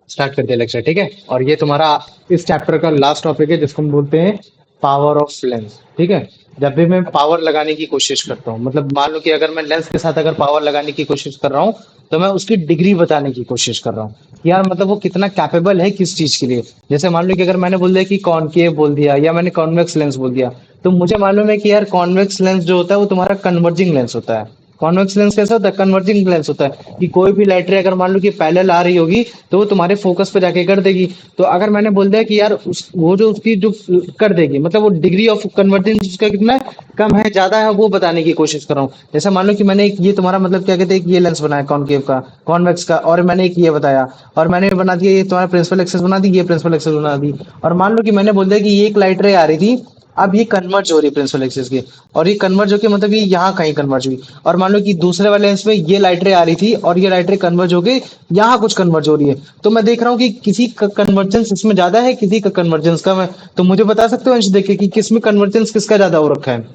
Start करते हैं lecture, ठीक है। और ये तुम्हारा इस चैप्टर का लास्ट टॉपिक है जिसको हम बोलते हैं पावर ऑफ लेंस, ठीक है। जब भी मैं पावर लगाने की कोशिश करता हूँ, मतलब मान लो कि अगर मैं लेंस के साथ अगर पावर लगाने की कोशिश कर रहा हूँ, तो मैं उसकी डिग्री बताने की कोशिश कर रहा हूँ कि यार मतलब वो कितना कैपेबल है किस चीज के लिए। जैसे मान लो कि अगर मैंने बोल दिया कि कॉनकेव बोल दिया या मैंने कॉन्वेक्स लेंस बोल दिया, तो मुझे मालूम है कि यार कॉन्वेक्स लेंस जो होता है वो तुम्हारा कन्वर्जिंग लेंस होता है। कॉन्वेक्स लेंस कैसा होता है? कन्वर्जिंग लेंस होता है कि कोई भी लाइट रे अगर मान लो कि पैरेलल आ रही होगी तो वो तुम्हारे फोकस पे जाके कर देगी। तो अगर मैंने बोल दिया कि यार वो जो उसकी जो कर देगी, मतलब वो डिग्री ऑफ कन्वर्जेंस उसका कितना है, कम है ज्यादा है, वो बताने की कोशिश कर रहा हूँ। जैसे मान लो कि मैंने एक ये तुम्हारा मतलब क्या कहते हैं, एक ये लेंस बनाया कॉनकेव का, कॉन्वेक्स का, और मैंने एक ये बताया, और मैंने बना दिया ये तुम्हारा प्रिंसिपल एक्सेस बना दी, ये प्रिंसिपल एक्सेस बना दी। और मान लो कि मैंने बोल दिया कि ये एक लाइट रे आ रही थी, अब ये कन्वर्ज हो रही है प्रिंसिपल एक्सिस की, और ये कन्वर्ज होकर मतलब ये यहाँ कहीं कन्वर्ज हुई। और मान लो कि दूसरे वाले लेंस में ये लाइट रे आ रही थी और ये लाइट रे कन्वर्ज हो गई, यहाँ कुछ कन्वर्ज हो रही है। तो मैं देख रहा हूँ कि किसी का कन्वर्जेंस इसमें ज्यादा है, किसी का कन्वर्जेंस कम है। तो मुझे बता सकते हो अंश देख के कि किसमें कन्वर्जेंस किसका ज्यादा हो रखा है?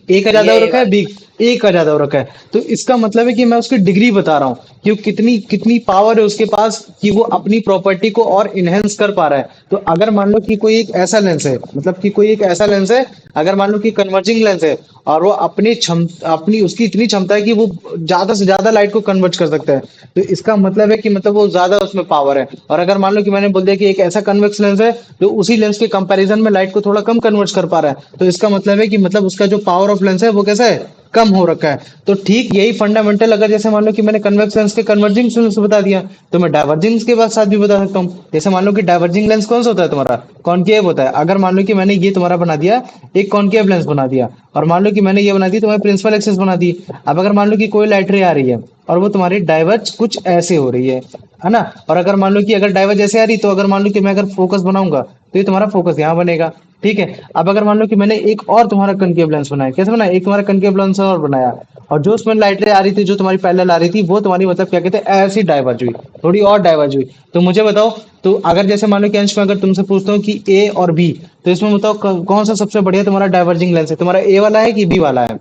ए का ज्यादा भैया हो ये रखा है, वाला। बी ए का ज्यादा हो रखा है। तो इसका मतलब है कि मैं उसकी डिग्री बता रहा हूँ कि वो कितनी कितनी पावर है उसके पास कि वो अपनी प्रॉपर्टी को और इनहेंस कर पा रहा है। तो अगर मान लो कि कोई एक ऐसा लेंस है, मतलब कि कोई एक ऐसा लेंस है, अगर मान लो कि कन्वर्जिंग लेंस है, और वो अपनी उसकी इतनी क्षमता है कि वो ज्यादा से ज्यादा लाइट को कन्वर्ट कर सकता है, तो इसका मतलब है कि मतलब वो ज्यादा उसमें पावर है। और अगर मान लो कि मैंने बोल दिया कि एक ऐसा कन्वेक्स लेंस है जो उसी लेंस के कंपैरिजन में लाइट को थोड़ा कम कन्वर्ट कर पा रहा है, तो इसका मतलब है कि मतलब उसका जो पावर ऑफ लेंस है वो कैसा है, कम हो रखा है। तो ठीक यही फंडामेंटल, अगर जैसे मान लो कि मैंने कन्वेक्स लेंस के कन्वर्जिंग लेंस बता दिया, तो मैं डाइवर्जिंग के बाद साथ भी बता सकता हूँ। जैसे मान लो कि डाइवर्जिंग लेंस कौन सा होता है तुम्हारा, कॉनकेव होता है। अगर मान लो कि मैंने ये तुम्हारा बना दिया, एक कॉनकेव लेंस बना दिया, और मान लो कि मैंने ये बना दी तुम्हारी प्रिंसिपल एक्सिस बना दी। अब अगर मान लो कि कोई लाइट रे आ रही है और वो तुम्हारी डाइवर्ज कुछ ऐसे हो रही है ना। और अगर मान लो कि अगर डाइवर्ज ऐसे आ रही, तो अगर मान लो कि मैं अगर फोकस बनाऊंगा तो ये तुम्हारा फोकस यहाँ बनेगा, ठीक है। अब अगर मान लो कि मैंने एक और तुम्हारा कनकेव लेंस बनाया, कैसे बनाया, एक तुम्हारा कनकेव लेंस और बनाया, और जो उसमें लाइट रे आ रही थी जो तुम्हारी पैरेलल आ रही थी, वो तुम्हारी मतलब क्या कहते हैं ऐसी डाइवर्ज हुई, थोड़ी और डाइवर्ज हुई। तो मुझे बताओ, तो अगर जैसे मान लो कि अंश में अगर तुमसे पूछता हूँ कि ए और बी, तो इसमें बताओ कौन सा सबसे बढ़िया तुम्हारा डाइवर्जिंग लेंस है, तुम्हारा ए वाला है कि बी वाला है?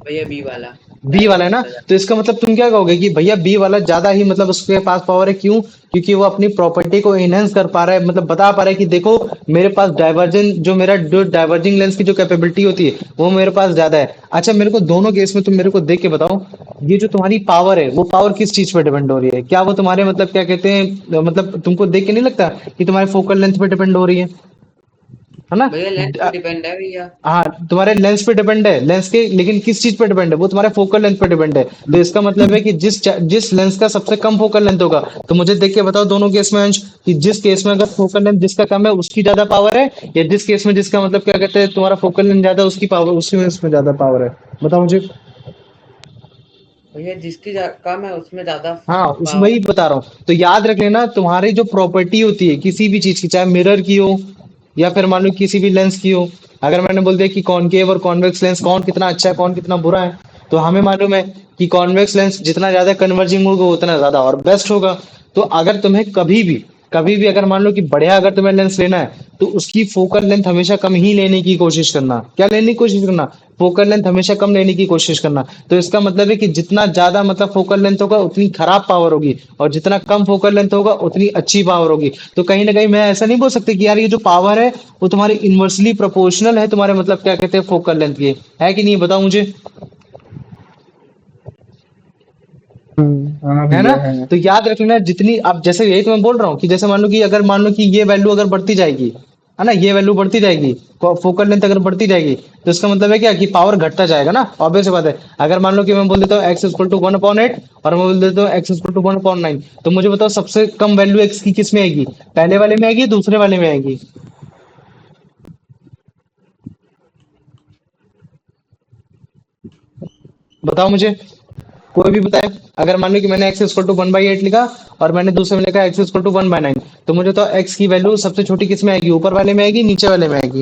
भैया बी वाला। बी वाला है डाइवर्ज ना। होता तो जाता। इसका मतलब तुम क्या कहोगे कि भैया बी वाला ज्यादा ही मतलब उसके पास पावर है, क्यों? क्योंकि वो अपनी प्रॉपर्टी को एनहेंस कर पा रहा है, मतलब बता पा रहा है कि देखो मेरे पास डाइवर्जन जो मेरा जो डाइवर्जिंग लेंस की जो कैपेबिलिटी होती है वो मेरे पास ज्यादा है। अच्छा मेरे को दोनों केस में तुम मेरे को देख के बताओ, ये जो तुम्हारी पावर है वो पावर किस चीज पर डिपेंड हो रही है? क्या वो तुम्हारे मतलब क्या कहते हैं, मतलब तुमको देख के नहीं लगता कि तुम्हारे फोकल लेंथ पे डिपेंड हो रही है ना? भैया लेंस पे डिपेंड है भैया। हाँ, तुम्हारे लेंस पे डिपेंड है, लेंस के, लेकिन किस चीज पे डिपेंड है? वो तुम्हारे फोकल लेंथ पे डिपेंड है। तो इसका मतलब है कि जिस लेंस का सबसे कम फोकल लेंथ होगा, तो मुझे देख के बताओ दोनों केस में अंश, कि जिस केस में अगर फोकल लेंथ जिसका कम है उसकी ज्यादा पावर है, या जिस केस में जिसका मतलब क्या कहते हैं तुम्हारा फोकल लेंथ ज्यादा है, उसकी पावर उसी में उसमें ज्यादा पावर है? बताओ मुझे। भैया जिसकी कम है उसमें ज्यादा हाँ, उसमें पावर। वही बता रहा हूँ। तो याद रख लेना, तुम्हारी जो प्रॉपर्टी होती है किसी भी चीज की, चाहे मिरर की हो या फिर मान लो किसी भी लेंस की हो, अगर मैंने बोल दिया कि कॉनकेव और कॉन्वेक्स लेंस कौन कितना अच्छा है कौन कितना बुरा है, तो हमें मालूम है कि कॉन्वेक्स लेंस जितना ज्यादा कन्वर्जिंग होगा उतना ज्यादा और बेस्ट होगा। तो अगर तुम्हें कभी भी अगर मान लो कि बढ़िया अगर तुम्हें लेंस लेना है, तो उसकी फोकल लेंथ हमेशा कम ही लेने की कोशिश करना। क्या लेने की कोशिश करना? फोकल लेंथ हमेशा कम लेने की कोशिश करना। तो इसका मतलब है कि जितना ज्यादा मतलब फोकल लेंथ होगा उतनी खराब पावर होगी, और जितना कम फोकल लेंथ होगा उतनी अच्छी पावर होगी। तो कहीं ना कहीं मैं ऐसा नहीं बोल सकती कि यार ये जो पावर है वो तुम्हारी इनवर्सली प्रोपोर्शनल है तुम्हारे मतलब क्या कहते हैं फोकल लेंथ की, है कि नहीं? बताओ मुझे। हाँ है ना? भैया है। तो याद रखना, जितनी अब जैसे यही तो मैं बोल रहा हूँ कि जैसे मान लो कि अगर मान लो कि ये वैल्यू अगर बढ़ती जाएगी, है ना, ये वैल्यू बढ़ती जाएगी, फोकल लेंथ अगर बढ़ती जाएगी, तो इसका मतलब है क्या कि पावर घटता जाएगा ना, ऑब्वियस बात है। अगर मान लो कि मैं बोल देता हूँ एक्स इक्वल टू 1/8 और मैं बोल देता हूँ एक्स इक्वल टू 1/9, तो मुझे बताओ सबसे कम वैल्यू एक्स की किस में आएगी, पहले वाले में आएगी दूसरे वाले में आएगी? बताओ मुझे, कोई भी बताए। अगर मान लो कि मैंने एक्स इक्वल टू 1/8 लिखा और मैंने दूसरे में लिखा एक्स इक्वल टू 1/9, तो मुझे तो एक्स की वैल्यू सबसे छोटी किस में आएगी, ऊपर वाले में आएगी नीचे वाले में आएगी?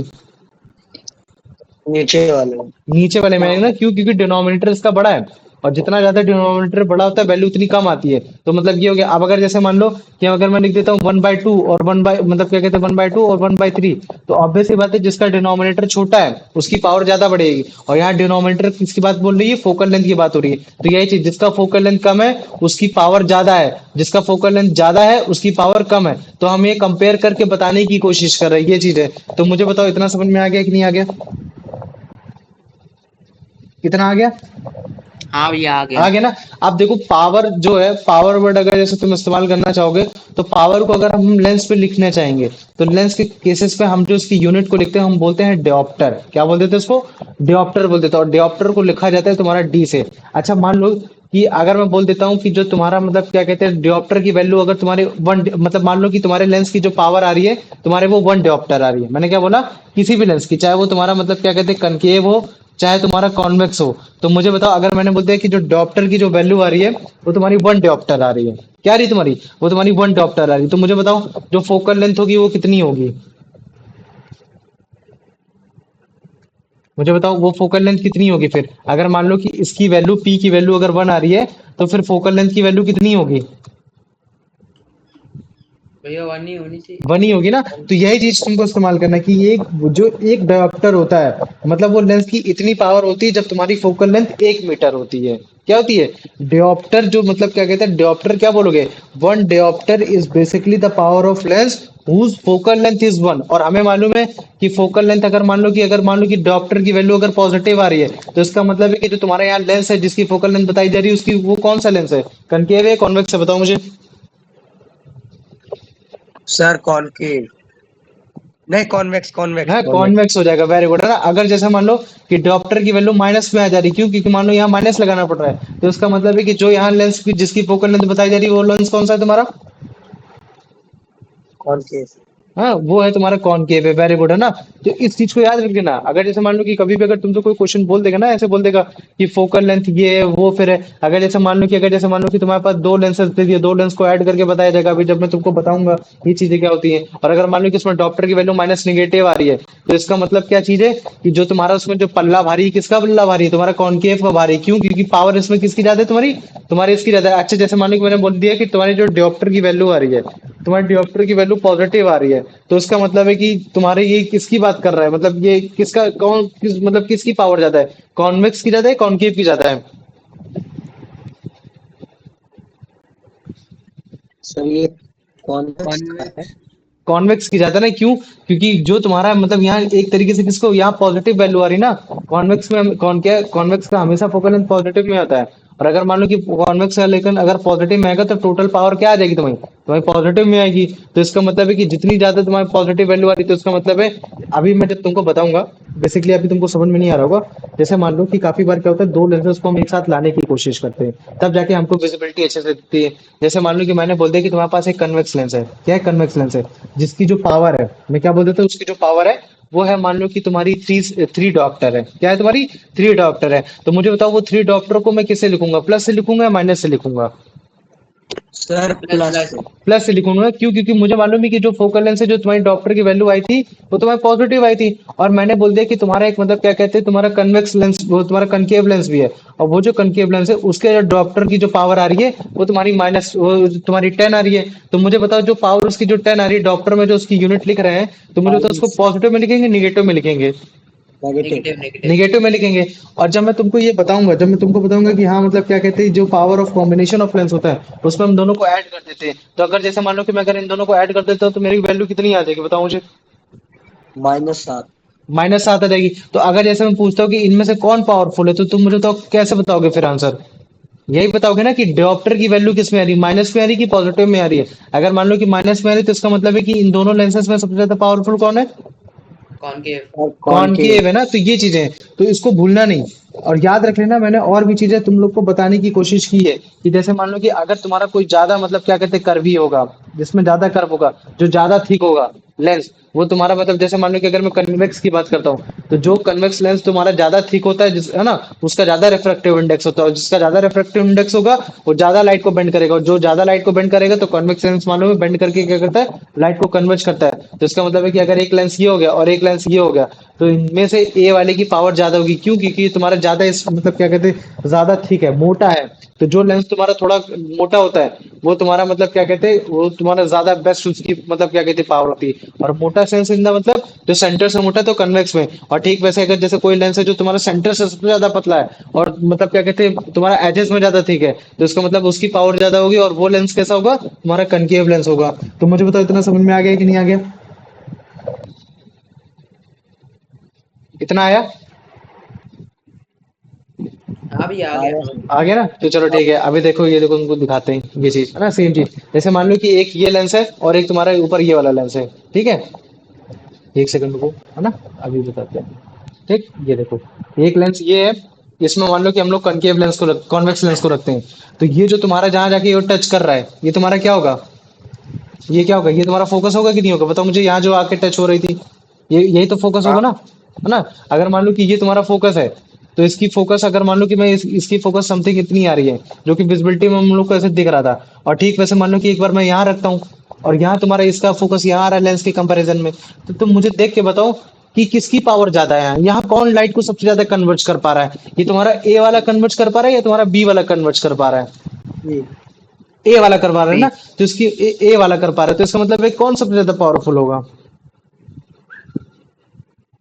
नीचे वाले। नीचे वाले में आएगी ना, क्यों? क्योंकि डिनोमिनेटर इसका बड़ा है और जितना ज्यादा डिनोमिनेटर बड़ा होता है वैल्यू उतनी कम आती है। तो मतलब ये हो गया। अब अगर जैसे मान लो कि अगर मैं लिख देता हूँ 1/2 और 1 बाय मतलब क्या कहते हैं 1/2 और 1/3, तो ऑब्वियस सी बात है जिसका डिनोमिनेटर छोटा है उसकी पावर ज्यादा बढ़ेगी। और यहाँ डिनोमिनेटर किसकी बात बोल रही है, फोकल लेंथ की बात हो रही है। तो यही चीज, जिसका फोकल लेंथ कम है उसकी पावर ज्यादा है, जिसका फोकल लेंथ ज्यादा है उसकी पावर कम है। तो हम ये कंपेयर करके बताने की कोशिश कर रहे हैं, ये चीज है। तो मुझे बताओ इतना समझ में आ गया कि नहीं आ गया? कितना आ गया? हाँ भैया आ गया। आ गया ना? अब देखो पावर जो है, पावर वर्ड अगर जैसे तुम इस्तेमाल करना चाहोगे तो पावर को अगर हम लेंस पे लिखना चाहेंगे तो लेंस के केसेस पे हम जो उसकी यूनिट को लिखते हैं हम बोलते हैं डियोप्टर। क्या बोलते थे उसको? डियोप्टर बोलते थे। और डियोप्टर को लिखा जाता है तुम्हारा डी से। अच्छा मान लो कि अगर मैं बोल देता हूँ कि जो तुम्हारा मतलब क्या कहते हैं डियोप्टर की वैल्यू अगर तुम्हारे वन मतलब मान लो कि तुम्हारे लेंस की जो पावर आ रही है तुम्हारे वो 1 डियोप्टर आ रही है। मैंने क्या बोला? किसी भी लेंस की, चाहे वो तुम्हारा मतलब क्या कहते हैं कनकेव हो चाहे तुम्हारा कॉन्वेक्स हो। तो मुझे बताओ अगर मैंने बोल दिया कि जो डियोप्टर की जो वैल्यू आ रही है वो तुम्हारी 1 डियोप्टर आ रही है। क्या आ रही है तुम्हारी? वो तुम्हारी 1 डियोप्टर आ रही है। तो मुझे बताओ जो फोकल लेंथ होगी वो कितनी होगी? मुझे बताओ वो फोकल लेंथ कितनी होगी फिर? अगर मान लो कि इसकी वैल्यू पी की वैल्यू अगर 1 आ रही है तो फिर फोकल लेंथ की वैल्यू कितनी होगी? भैया 1 ही होनी चाहिए। 1 ही होगी ना? तो यही चीज तुमको इस्तेमाल करना है कि ये जो एक डायोप्टर होता है मतलब वो लेंस की इतनी पावर होती है जब तुम्हारी फोकल लेंथ 1 मीटर होती है। क्या होती है? डियोप्टर जो मतलब क्या कहते हैं डियोप्टर, क्या बोलोगे? 1 dioptre is basically the power of lens whose focal length is 1। और हमें मालूम है कि फोकल लेंथ अगर मान लो कि डियोप्टर की वैल्यू अगर पॉजिटिव आ रही है तो इसका मतलब है कि जो तुम्हारे यहाँ लेंस है जिसकी फोकल लेंथ बताई जा रही है उसकी वो कौन सा लेंस है, कनकेव है कॉन्वेक्स है? बताओ मुझे। सर कॉनकेव, नहीं कॉन्वेक्स कॉन्वेक्स हाँ कॉन्वेक्स। कॉन्वेक्स हो जाएगा, वेरी गुड है ना। अगर जैसे मान लो कि डियोप्टर की वैल्यू माइनस में आ जा रही, क्यों? क्योंकि मान लो यहाँ माइनस लगाना पड़ रहा है, तो इसका मतलब है कि जो यहाँ लेंस की जिसकी फोकल लेंथ बताई जा रही है वो लेंस कौन सा है तुम्हारा? कॉनकेव। हाँ वो है तुम्हारा कॉनकेव है, वेरी गुड है ना। तो इस चीज को याद रख लेना। अगर जैसे मान लो कि कभी भी अगर तुमसे कोई क्वेश्चन बोल देगा ना, ऐसे बोल देगा कि फोकल लेंथ ये है वो फिर है। अगर जैसे मान लो कि अगर जैसे मान लो कि तुम्हारे पास दो लेंसेज दे दिए, दो लेंस को ऐड करके बताया जाएगा अभी जब मैं तुमको बताऊंगा ये चीजें क्या होती है। और अगर मान लो कि इसमें डॉप्टर की वैल्यू माइनस निगेटिव आ रही है तो इसका मतलब क्या चीज है कि जो तुम्हारा उसमें जो पल्ला भारी है, किसका पल्ला भारी है? तुम्हारा कॉनकेव का भारी। क्यों? क्योंकि पावर इसमें किसकी ज्यादा है? तुम्हारी तुम्हारी इसकी ज्यादा है। अच्छा जैसे मान लो कि मैंने बोल दिया कि तुम्हारी जो डियोप्टर की वैल्यू आ रही है, तुम्हारे डियोप्टर की वैल्यू पॉजिटिव आ रही है, तो इसका मतलब है कि तुम्हारे ये किसकी बात कर रहा है, मतलब ये किसका कौन किस मतलब किसकी पावर ज्यादा है? कॉन्वेक्स की ज्यादा है कॉनकेव की ज्यादा है? सर ये कॉन्वेक्स का है। कॉन्वेक्स। कॉन्वेक्स की ज्यादा ना, क्यों? क्योंकि जो तुम्हारा मतलब यहाँ एक तरीके से किसको यहाँ पॉजिटिव वैल्यू आ रही ना, कॉन्वेक्स में कौन क्या कॉन्वेक्स का हमेशा फोकल लेंथ पॉजिटिव में आता है। और अगर मान लो कि कॉन्वेक्स का लेकिन अगर पॉजिटिव में आएगा तो टोटल पावर क्या आ जाएगी तुम्हारी? तुम्हारी पॉजिटिव में आएगी। तो इसका मतलब है कि जितनी ज्यादा तुम्हारी पॉजिटिव वैल्यू आ रही है तो इसका मतलब है, अभी मैं जब तुमको बताऊंगा बेसिकली अभी तुमको समझ में नहीं आ रहा होगा। जैसे मान लो कि काफी बार क्या होता है दो लेंसेज को हम एक साथ लाने की कोशिश करते हैं तब जाके हमको विजिबिलिटी अच्छे से दिखती है। जैसे मान लो कि मैंने बोल दिया कि तुम्हारे पास एक कन्वेक्स लेंस है। क्या है? कन्वेक्स लेंस है जिसकी जो पावर है, मैं क्या बोल देता हूँ उसकी जो पावर है वो है मान लो कि तुम्हारी थ्री थ्री डॉप्टर है। क्या है तुम्हारी? 3 डॉप्टर है। तो मुझे बताओ वो 3 डॉप्टर को मैं किससे लिखूंगा, प्लस से लिखूंगा या माइनस से लिखूंगा? Sir plus plus plus. से। प्लस से लिखूंगा। क्यों? क्योंकि मुझे मालूम है कि जो फोकल लेंथ से जो तुम्हारी डॉप्टर की वैल्यू आई थी वो तुम्हारी पॉजिटिव आई थी। और मैंने बोल दिया कि तुम्हारा एक मतलब क्या कहते हैं तुम्हारा कन्वेक्स लेंस वो तुम्हारा कनकेव लेंस भी है। और वो जो कनकेव लेंस है उसके जो डॉप्टर की जो पावर आ रही है वो तुम्हारी माइनस वो तुम्हारी 10 आ रही है। तो मुझे बताओ जो पावर उसकी जो 10 आ रही है डॉप्टर में जो उसकी यूनिट लिख रहे हैं, तो मुझे बताओ उसको माइनस। पॉजिटिव में लिखेंगे निगेटिव में लिखेंगे? नेगेटिव। Negative negative. निगेटिव में लिखेंगे। और जब मैं तुमको ये बताऊंगा, जब मैं तुमको बताऊंगा कि हाँ मतलब क्या कहते हैं जो power of combination of lens होता है उसमें हम दोनों को ऐड कर देते हैं, तो अगर जैसे मान लो कि मैं अगर इन दोनों को ऐड कर देता हूँ तो मेरी वैल्यू कितनी आ जाएगी बताओ मुझे? -7। -7 आ जाएगी। तो अगर जैसे मैं पूछता हूँ कि इनमें से कौन पावरफुल है तो तुम मुझे तो कैसे बताओगे फिर आंसर? यही बताओगे ना कि डियोप्टर की वैल्यू किस में आ रही है, माइनस में आ रही है कि पॉजिटिव में आ रही है? अगर मान लो कि माइनस में आ रही है तो इसका मतलब है कि इन दोनों लेंसेज में सबसे ज्यादा पावरफुल कौन है? कॉनकेव। और कॉनकेव। कॉनकेव है ना। तो ये चीजें हैं, तो इसको भूलना नहीं। और याद रख लेना मैंने और भी चीजें तुम लोग को बताने की कोशिश की है कि जैसे मान लो कि अगर तुम्हारा कोई ज्यादा मतलब क्या कहते हैं कर्वी होगा, जिसमें ज्यादा कर्व होगा, जो ज्यादा थिक होगा, लेंस, वो तुम्हारा मतलब जैसे मान लो कि अगर मैं कन्वेक्स की बात करता हूँ, तो जो कन्वेक्स लेंस तुम्हारा ज्यादा थिक होता है, जिस है ना, उसका ज्यादा रिफ्रैक्टिव इंडेक्स होता है, और जिसका ज्यादा रिफ्रैक्टिव इंडेक्स होगा वो ज्यादा लाइट को बेंड करेगा, और जो ज्यादा लाइट को बेंड करेगा तो कन्वेक्स लेंस मान लो बेंड करके क्या करता है, लाइट को कन्वर्ज करता है। तो इसका मतलब है कि अगर एक लेंस ये हो गया और एक लेंस ये हो गया, तो इनमें से ए वाले की पावर ज्यादा होगी। क्यों? क्योंकि ये तुम्हारा ज्यादा इस मतलब क्या कहते हैं, ज्यादा थिक है, मोटा है। तो जो लेंस तुम्हारा थोड़ा मोटा होता है, वो तुम्हारा मतलब क्या कहते हैं, वो तुम्हारा ज्यादा बेस्ट उसकी मतलब क्या कहते हैं पावर होती है। और मोटा सेंस इन द मतलब जो सेंटर से मोटा है तो कन्वेक्स में, और ठीक वैसे अगर जैसे कोई लेंस है जो तुम्हारा सेंटर से सबसे ज्यादा पतला है और मतलब क्या कहते हैं तुम्हारा एजेस में ज्यादा थिक है, तो इसका मतलब उसकी पावर ज्यादा होगी, और वो लेंस कैसा होगा, तुम्हारा कनकेव लेंस होगा। तो मुझे बताओ इतना समझ में आ गया कि नहीं आ गया? इतना आया? हाँ भैया आ आया गया। सर। आ गया ना? तो चलो ठीक है, अभी देखो, ये देखो तुमको दिखाते हैं ये चीज, है ना, सेम चीज। जैसे मान लो कि एक ये लेंस है और एक तुम्हारा ऊपर ये वाला लेंस है, ठीक है? एक सेकंड रुको, है ना, अभी बताते हैं। ठीक, ये देखो, एक लेंस ये है, इसमें मान लो कि हम लोग कनकेव लेंस को कॉन्वेक्स लेंस को रखते हैं। तो ये जो तुम्हारा जहां जाके ये टच कर रहा है, ये तुम्हारा क्या होगा, ये क्या होगा, ये तुम्हारा फोकस होगा कि नहीं होगा? बताओ मुझे, यहाँ जो आके टच हो रही थी, ये यही तो फोकस हाँ होगा ना, है ना? अगर मान लो कि ये तुम्हारा फोकस है, तो इसकी फोकस अगर मान लो कि इसकी फोकस समथिंग इतनी आ रही है, जो कि विजिबिलिटी में हम लोग को ऐसे दिख रहा था, और ठीक वैसे मान लो कि एक बार मैं यहाँ रखता हूँ, और यहाँ तुम्हारा इसका फोकस यहाँ आ रहा है लेंस के कंपैरिजन में, तो तुम मुझे देख के बताओ कि किसकी पावर ज्यादा है यहाँ, यहाँ कौन लाइट को सबसे ज्यादा कन्वर्ज कर पा रहा है? ये तुम्हारा ए वाला कन्वर्ज कर पा रहा है या तुम्हारा बी वाला कन्वर्ज कर पा रहा है? ये ए वाला कर पा रहा है बी ना? तो इसकी ए वाला कर पा रहा है, तो इसका मतलब है कौन सबसे ज्यादा पावरफुल होगा?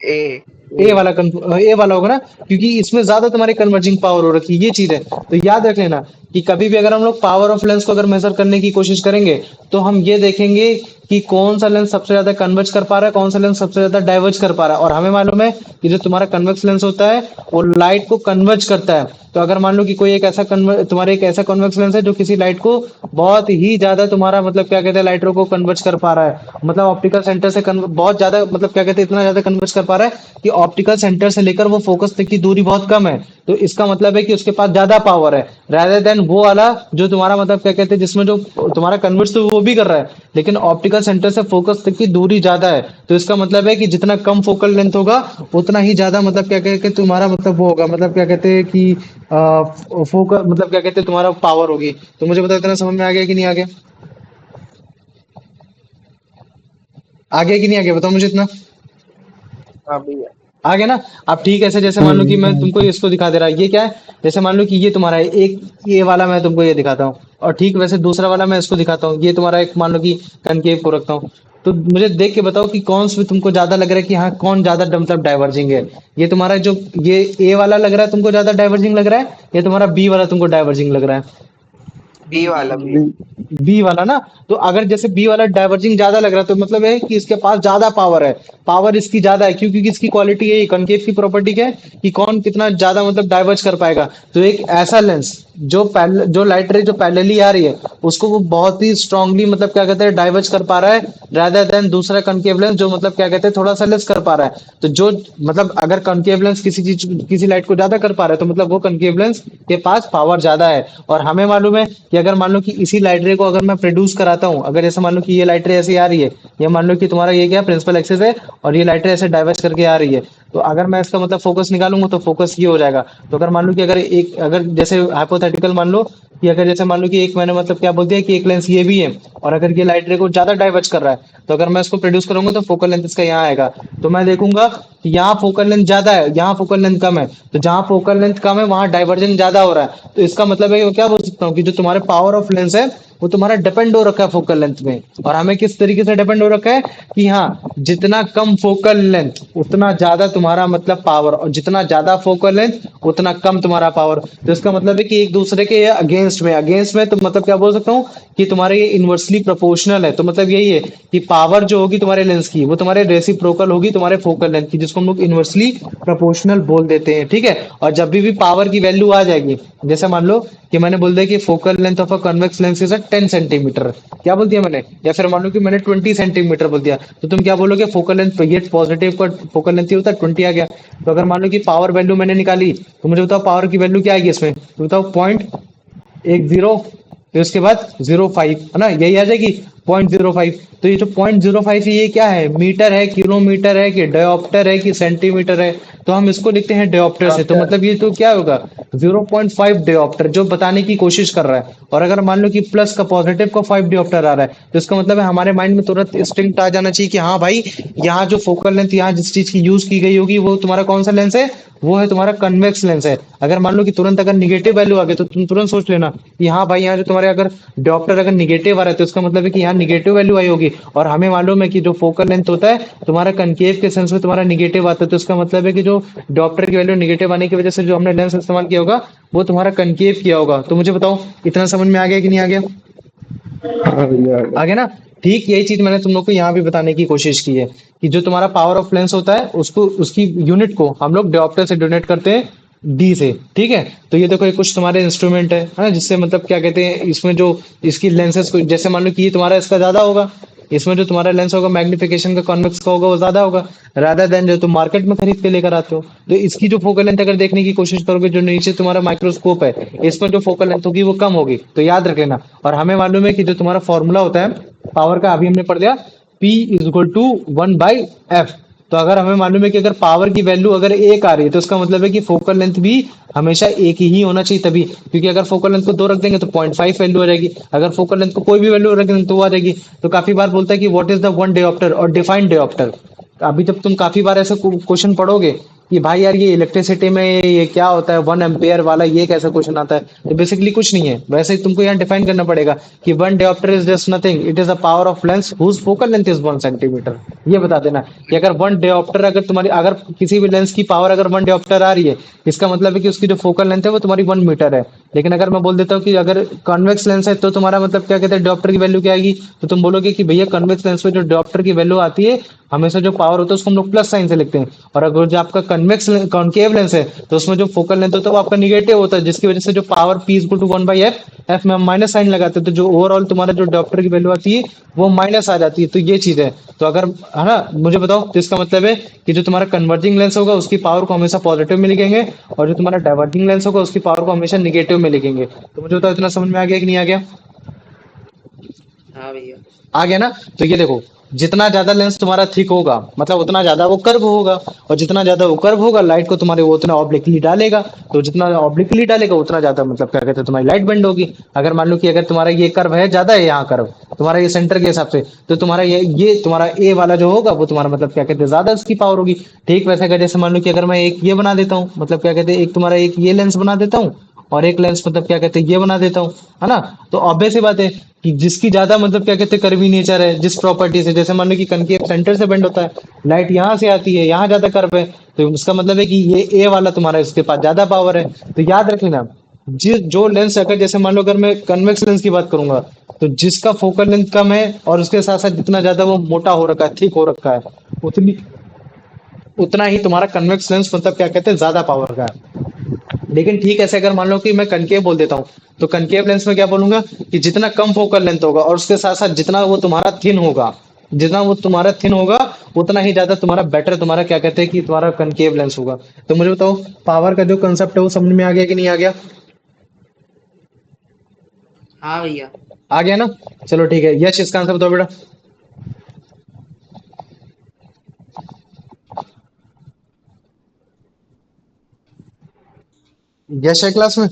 ए। ए ये वाला ए वाला होगा ना, क्योंकि इसमें ज्यादा तुम्हारी कन्वर्जिंग पावर हो रखी है, ये चीज है। तो याद रख लेना कि कभी भी अगर हम लोग पावर ऑफ लेंस को अगर मेजर करने की कोशिश करेंगे, तो हम ये देखेंगे कि कौन सा लेंस सबसे ज्यादा कन्वर्ज कर पा रहा है, कौन सा लेंस सबसे ज्यादा डाइवर्ज कर पा रहा है। और हमें मालूम है कि जो तुम्हारा कन्वेक्स लेंस होता है वो लाइट को कन्वर्ज करता है। तो अगर मान लो कि कोई एक ऐसा तुम्हारे एक ऐसा कन्वेक्स लेंस है जो किसी लाइट को बहुत ही ज्यादा तुम्हारा मतलब क्या कहते हैं लाइटों को कन्वर्ज कर पा रहा है, मतलब ऑप्टिकल सेंटर से बहुत ज्यादा मतलब क्या कहते हैं इतना ज्यादा कन्वर्ज कर पा रहा है कि ऑप्टिकल सेंटर से लेकर वो फोकस तक की दूरी बहुत कम है। तो इसका मतलब है कि उसके पास ज्यादा पावर है, rather देन वो वाला जो तुम्हारा मतलब क्या कहते हैं जिसमें जो तुम्हारा कन्वर्ज तो वो भी कर रहा है, लेकिन ऑप्टिकल सेंटर से फोकस तक की दूरी ज्यादा है। तो इसका मतलब है कि जितना कम फोकल लेंथ होगा, उतना ही ज्यादा मतलब क्या कहते हैं तुम्हारा मतलब वो होगा, मतलब क्या कहते हैं कि फोकस मतलब क्या कहते हैं तुम्हारा पावर होगी। तो मुझे बताओ इतना समझ में आ गया कि नहीं आ गया? आ गया कि नहीं आ गया, बताओ मुझे इतना। हाँ भैया। आ गया ना? अब ठीक है, ऐसे जैसे मान लो कि मैं तुमको इसको दिखा दे रहा, ये क्या है, जैसे मान लो कि ये तुम्हारा है एक, ये वाला मैं तुमको ये दिखाता हूँ, और ठीक वैसे दूसरा वाला मैं इसको दिखाता हूँ, ये तुम्हारा एक मान लो कि कनकेव को रखता हूँ। तो मुझे देख के बताओ कि कौन सा तुमको ज्यादा लग रहा है कि हाँ कौन ज्यादा मतलब डाइवर्जिंग है? ये तुम्हारा जो ये ए वाला लग रहा है तुमको ज्यादा डाइवर्जिंग लग रहा है, या तुम्हारा बी वाला तुमको डाइवर्जिंग लग रहा है? बी बी वाला बी भैया। बी वाला ना? तो अगर जैसे बी वाला डाइवर्जिंग ज्यादा लग रहा है, तो मतलब है कि इसके पास ज्यादा पावर है, पावर इसकी ज्यादा है। क्यों? क्योंकि इसकी क्वालिटी है, कनकेव की प्रॉपर्टी क्या है कि कौन कितना ज्यादा मतलब डाइवर्ज कर पाएगा। तो एक ऐसा लेंस जो लाइट रे जो पैरेलली आ रही है, उसको वो बहुत ही स्ट्रांगली मतलब क्या कहते हैं डाइवर्ज कर पा रहा है, rather देन दूसरा कनकेव लेंस जो मतलब क्या कहते हैं थोड़ा सा लेस कर पा रहा है। तो जो मतलब अगर कनकेव लेंस किसी लाइट को ज्यादा कर पा रहा है, तो मतलब वो कनकेव लेंस के पास पावर ज्यादा है। और हमें मालूम है कि अगर मान लो कि इसी लाइट रे को अगर मैं प्रोड्यूस कराता हूँ, अगर जैसे मान लो कि ये लाइट रे ऐसे आ रही है, या मान लो कि तुम्हारा ये क्या प्रिंसिपल एक्सिस है, और ये लाइट रे ऐसे डाइवर्ज करके आ रही है, तो अगर मैं इसका मतलब फोकस निकालूंगा तो फोकस ये हो जाएगा। तो अगर मान लो कि अगर जैसे हाइपोथेटिकल मान लो कि अगर जैसे मान लो कि एक मैंने मतलब क्या बोल दिया कि एक लेंस ये भी है, और अगर ये लाइट रे को ज्यादा डाइवर्ज कर रहा है, तो अगर मैं इसको प्रोड्यूस करूंगा तो फोकल लेंथ इसका यहाँ आएगा। तो मैं देखूंगा कि यहाँ फोकल लेंथ ज्यादा है, यहाँ फोकल लेंथ कम है, तो जहां फोकल लेंथ कम है वहां डाइवर्जन ज्यादा हो रहा है। तो इसका मतलब है कि मैं क्या बोल सकता हूँ कि जो तुम्हारे पावर ऑफ लेंस है वो तुम्हारा डिपेंड हो रखा है फोकल लेंथ में। और हमें किस तरीके से डिपेंड हो रखा है कि हाँ जितना कम फोकल लेंथ उतना ज्यादा तुम्हारा मतलब पावर, और जितना ज्यादा फोकल लेंथ उतना कम तुम्हारा पावर। तो इसका मतलब है कि एक दूसरे के अगेंस्ट में तो मतलब क्या बोल सकता हूँ कि तुम्हारे ये इनवर्सली प्रोपोर्शनल है। तो मतलब यही है कि पावर जो होगी तुम्हारे लेंस की वो तुम्हारे रेसिप्रोकल होगी तुम्हारे फोकल लेंथ की, जिसको हम लोग इनवर्सली प्रोपोर्शनल बोल देते हैं, ठीक है? और जब भी पावर की वैल्यू आ जाएगी, जैसे मान लो कि मैंने बोल दिया कि focal length of a convex lens is 10 centimetre, क्या बोल दिया मैंने? या फिर मान लो कि मैंने 20 सेंटीमीटर बोल दिया, तो तुम क्या बोलोगे? फोकल लेंथ ये पॉजिटिव का फोकल लेंथ ही होता है 20 आ गया। तो अगर मान लो कि पावर वैल्यू मैंने निकाली, तो मुझे बताओ पावर की वैल्यू क्या आएगी इसमें? तो बताओ 0.10, फिर उसके बाद 0.5, है ना, यही आ जाएगी। 0.05। तो ये जो 0.05 है ये क्या है, मीटर है, किलोमीटर है, कि डायोप्टर है, कि सेंटीमीटर है? तो हम इसको लिखते हैं डायोप्टर से। तो डॉक्टर। मतलब ये तो क्या होगा, 0.5 डायोप्टर जो बताने की कोशिश कर रहा है। और अगर मान लो कि प्लस का, पॉजिटिव का 5 डायोप्टर आ रहा है, तो इसका मतलब है हमारे माइंड में तुरंत इंस्टिंक्ट आ जाना चाहिए कि हाँ भाई, यहाँ जो फोकल लेंथ, यहाँ जिस चीज की यूज की गई होगी वो तुम्हारा कौन सा लेंस है, वो है तुम्हारा कन्वेक्स लेंस है। अगर मान लो कि तुरंत अगर निगेटिव वैल्यू आ गई तो तुम तुरंत सोच लेना कि हाँ भाई, यहाँ जो तुम्हारे अगर डॉप्टर अगर निगेटिव आ रहा है तो इसका मतलब है कि यहाँ निगेटिव वैल्यू आई होगी। और हमें मालूम है कि जो फोकल लेंथ होता है तुम्हारा कनकेव के सेंस में तुम्हारा निगेटिव आता है, तो इसका मतलब है कि जो डॉप्टर की वैल्यू निगेटिव आने की वजह से जो हमने लेंस इस्तेमाल किया होगा वो तुम्हारा कनकेव किया होगा। तो मुझे बताओ इतना समझ में आ गया कि नहीं आ गया? हाँ भैया आ गया। आगे ना, ठीक यही चीज मैंने तुम लोग को यहाँ भी बताने की कोशिश की है कि जो तुम्हारा पावर ऑफ लेंस होता है उसको, उसकी यूनिट को हम लोग डायोप्टर से डोनेट करते हैं, डी से। ठीक है, तो ये देखो ये कुछ तुम्हारे इंस्ट्रूमेंट है ना, जिससे मतलब क्या कहते हैं, इसमें जो इसकी लेंसेज को, जैसे मान लो कि ये तुम्हारा इसका ज्यादा होगा, इसमें जो तुम्हारा लेंस होगा मैग्निफिकेशन का, कॉन्वेक्स का होगा, वो ज्यादा होगा रादर देन जो तुम मार्केट में खरीद के लेकर आते हो। तो इसकी जो फोकल लेंथ अगर देखने की कोशिश करोगे, जो नीचे तुम्हारा माइक्रोस्कोप है इसमें जो फोकल लेंथ होगी वो कम होगी। तो याद रख लेना। और हमें मालूम है कि जो तुम्हारा फॉर्मूला होता है पावर का, अभी हमने पढ़ लिया, P is equal to 1/f। तो अगर हमें मालूम है कि अगर पावर की वैल्यू अगर एक आ रही है तो इसका मतलब है कि फोकल लेंथ भी हमेशा एक ही होना चाहिए तभी, क्योंकि अगर फोकल लेंथ को 2 रख देंगे तो 0.5 वैल्यू आ जाएगी, अगर फोकल लेंथ को कोई भी वैल्यू रख देंगे तो वो आ जाएगी। तो काफी बार बोलता है कि what is the one dioptre और डिफाइंड डायोप्टर। अभी जब तुम काफी बार ऐसे क्वेश्चन पढ़ोगे कि भाई यार ये इलेक्ट्रिसिटी में ये क्या होता है 1 एम्पेयर वाला, ये कैसा क्वेश्चन आता है, तो बेसिकली कुछ नहीं है, वैसे ही तुमको यहाँ डिफाइन करना पड़ेगा कि one dioptre is just nothing, it is a power of lens whose focal length is 1 centimetre. ये बता देना कि अगर वन डायोप्टर, अगर तुम्हारी अगर किसी भी लेंस की पावर अगर 1 डायोप्टर आ रही है, इसका मतलब है कि उसकी जो फोकल लेंथ है वो तुम्हारी 1 मीटर है। लेकिन अगर मैं बोल देता हूँ कि अगर कॉन्वेक्स लेंस है तो तुम्हारा मतलब क्या कहते हैं डायोप्टर की वैल्यू क्या आएगी, तो तुम बोलोगे कि भैया कन्वेक्स लेंस में जो डायोप्टर की वैल्यू आती है हमेशा जो पावर होता है उसको हम लोग प्लस साइन से लिखते हैं। और अगर जो आपका कन्वेक्स कॉनकेव लेंस है तो उसमें जो फोकल लेंथ होता है वो आपका निगेटिव होता है, जिसकी वजह से जो power P is equal to 1/f, F में हम माइनस साइन लगाते हैं, तो जो ओवरऑल तुम्हारा जो डायोप्टर की वैल्यू आती है वो माइनस आ जाती है। तो ये चीज है। तो अगर, है ना, मुझे बताओ, तो इसका मतलब है कि जो तुम्हारा कन्वर्जिंग लेंस होगा उसकी पावर को हमेशा पॉजिटिव में लिखेंगे, और जो तुम्हारा डाइवर्जिंग लेंस होगा उसकी पावर को हमेशा निगेटिव में लिखेंगे। तो मुझे बताओ इतना समझ में आ गया कि नहीं आ गया? हाँ भैया। आ गया ना? तो ये देखो, जितना ज्यादा लेंस तुम्हारा थिक होगा मतलब उतना ज्यादा वो कर्व होगा, और जितना ज्यादा वो कर्व होगा लाइट को तुम्हारे वो उतना ऑब्लिकली डालेगा, तो जितना ऑब्लिकली डालेगा उतना ज्यादा मतलब क्या कहते हैं तुम्हारी लाइट बेंड होगी। अगर मान लो कि अगर तुम्हारा ये कर्व है, ज्यादा है यहाँ कर्व तुम्हारा ये सेंटर के हिसाब से, तो तुम्हारा ये तुम्हारा ए वाला जो होगा वो तुम्हारा मतलब क्या कहते हैं ज्यादा उसकी पावर होगी। ठीक वैसे अगर जैसे मान लो कि अगर मैं एक ये बना देता हूँ, मतलब क्या कहते हैं एक तुम्हारा एक ये लेंस बना देता हूँ और एक लेंस मतलब क्या कहते हैं ये बना देता हूँ, है ना, तो ऑब्वियस सी बात है कि जिसकी ज्यादा मतलब क्या कहते हैं कर्वी नेचर है, जिस प्रॉपर्टी से, जैसे मान लो कि कनकेव सेंटर से बेंड होता है, लाइट यहाँ से आती है, यहाँ ज्यादा कर्व है, तो उसका मतलब है कि ये ए वाला तुम्हारा इसके पास ज्यादा पावर है। तो याद रख लेना, जिस जो लेंस अगर जैसे मान लो अगर मैं कन्वेक्स लेंस की बात करूंगा, तो जिसका फोकल लेंथ कम है और उसके साथ साथ जितना ज्यादा वो मोटा हो रखा है, थिक हो रखा है, उतनी उतना ही तुम्हारा कन्वेक्स लेंस मतलब क्या कहते हैं ज्यादा पावर का है। लेकिन ठीक है, ऐसे अगर मान लो कि मैं कनकेव बोल देता हूँ, तो कनकेव लेंस में क्या बोलूंगा कि जितना कम फोकल लेंथ होगा और उसके साथ साथ जितना वो तुम्हारा थिन होगा, जितना वो तुम्हारा थिन होगा उतना ही ज्यादा तुम्हारा बेटर तुम्हारा क्या कहते हैं कि तुम्हारा कनकेव लेंस होगा। तो मुझे बताओ पावर का जो कंसेप्ट है वो समझ में आ गया कि नहीं आ गया? हाँ भैया। आ गया ना? चलो ठीक है, यश इसका आंसर बताओ बेटा। यश है क्लास में?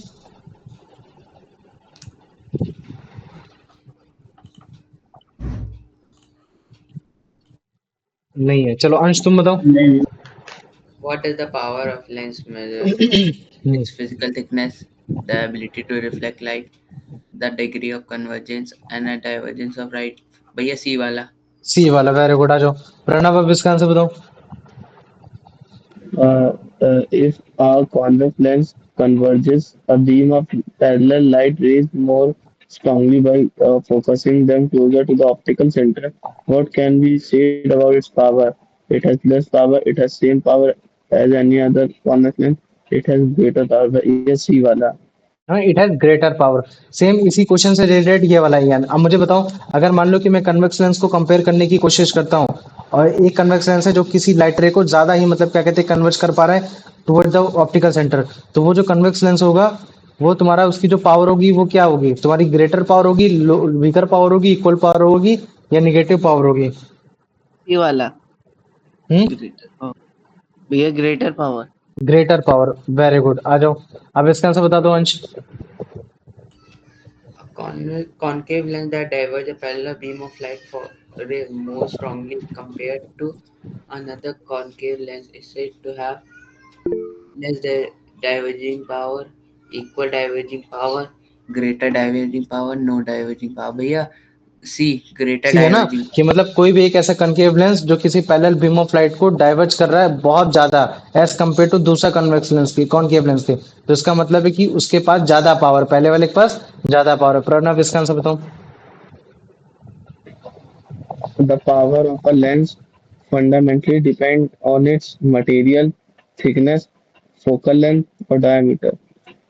नहीं है। चलो अंश तुम बताओ। नहीं What is the power of lens measure? Hmm, Its physical thickness, the ability to reflect light, the degree of convergence and a divergence of light. भैया सी वाला। सी वाला, वेरी गुड। आ जाओ प्रणव, अब इसका आंसर बताओ। if a convex lens converges a beam of parallel light rays more strongly by focusing them closer to the optical center, what can be said about its power? It has less power, it has same power as any other convex lens, it has greater power. Yes, C वाला. हाँ, it has greater power. Same इसी question से related ये वाला ही है। अब मुझे बताओ, अगर मान लो कि मैं कन्वेक्स लेंस को कंपेयर करने की कोशिश करता हूँ, और एक कन्वेक्स लेंस है जो किसी लाइट रे को ज्यादा ही मतलब क्या कहते हैं कन्वर्ज कर पा रहा है टुवर्ड द ऑप्टिकल सेंटर, तो वो जो कन्वेक्स लेंस होगा वो तुम्हारा उसकी जो पावर होगी वो क्या होगी, तुम्हारी ग्रेटर पावर होगी, वीकर पावर होगी, इक्वल पावर होगी, या निगेटिव पावर होगी? ये वाला हम्म ग्रेटर पावर भैया, greater power. Greater power, very good. आ जाओ, अब इसका आंसर बता दो अंश। A concave lens that diverge a parallel beam of light for ray more strongly compared to another concave lens is said to have less diverging power, equal diverging power, greater diverging power, no diverging power. भैया सी greater सी है ना, diverging. कि मतलब कोई भी एक ऐसा concave lens जो किसी पैरेलल बीम ऑफ लाइट को डाइवर्ज कर रहा है बहुत ज्यादा, एज कम्पेयर टू दूसरा कन्वेक्स लेंस की, कॉनकेव लेंस के, तो इसका मतलब है कि उसके पास ज्यादा पावर, पहले वाले के पास ज्यादा पावर है। प्रणव, इसका आंसर बताओ। The power of a lens fundamentally depends on its material, thickness, focal length और diameter।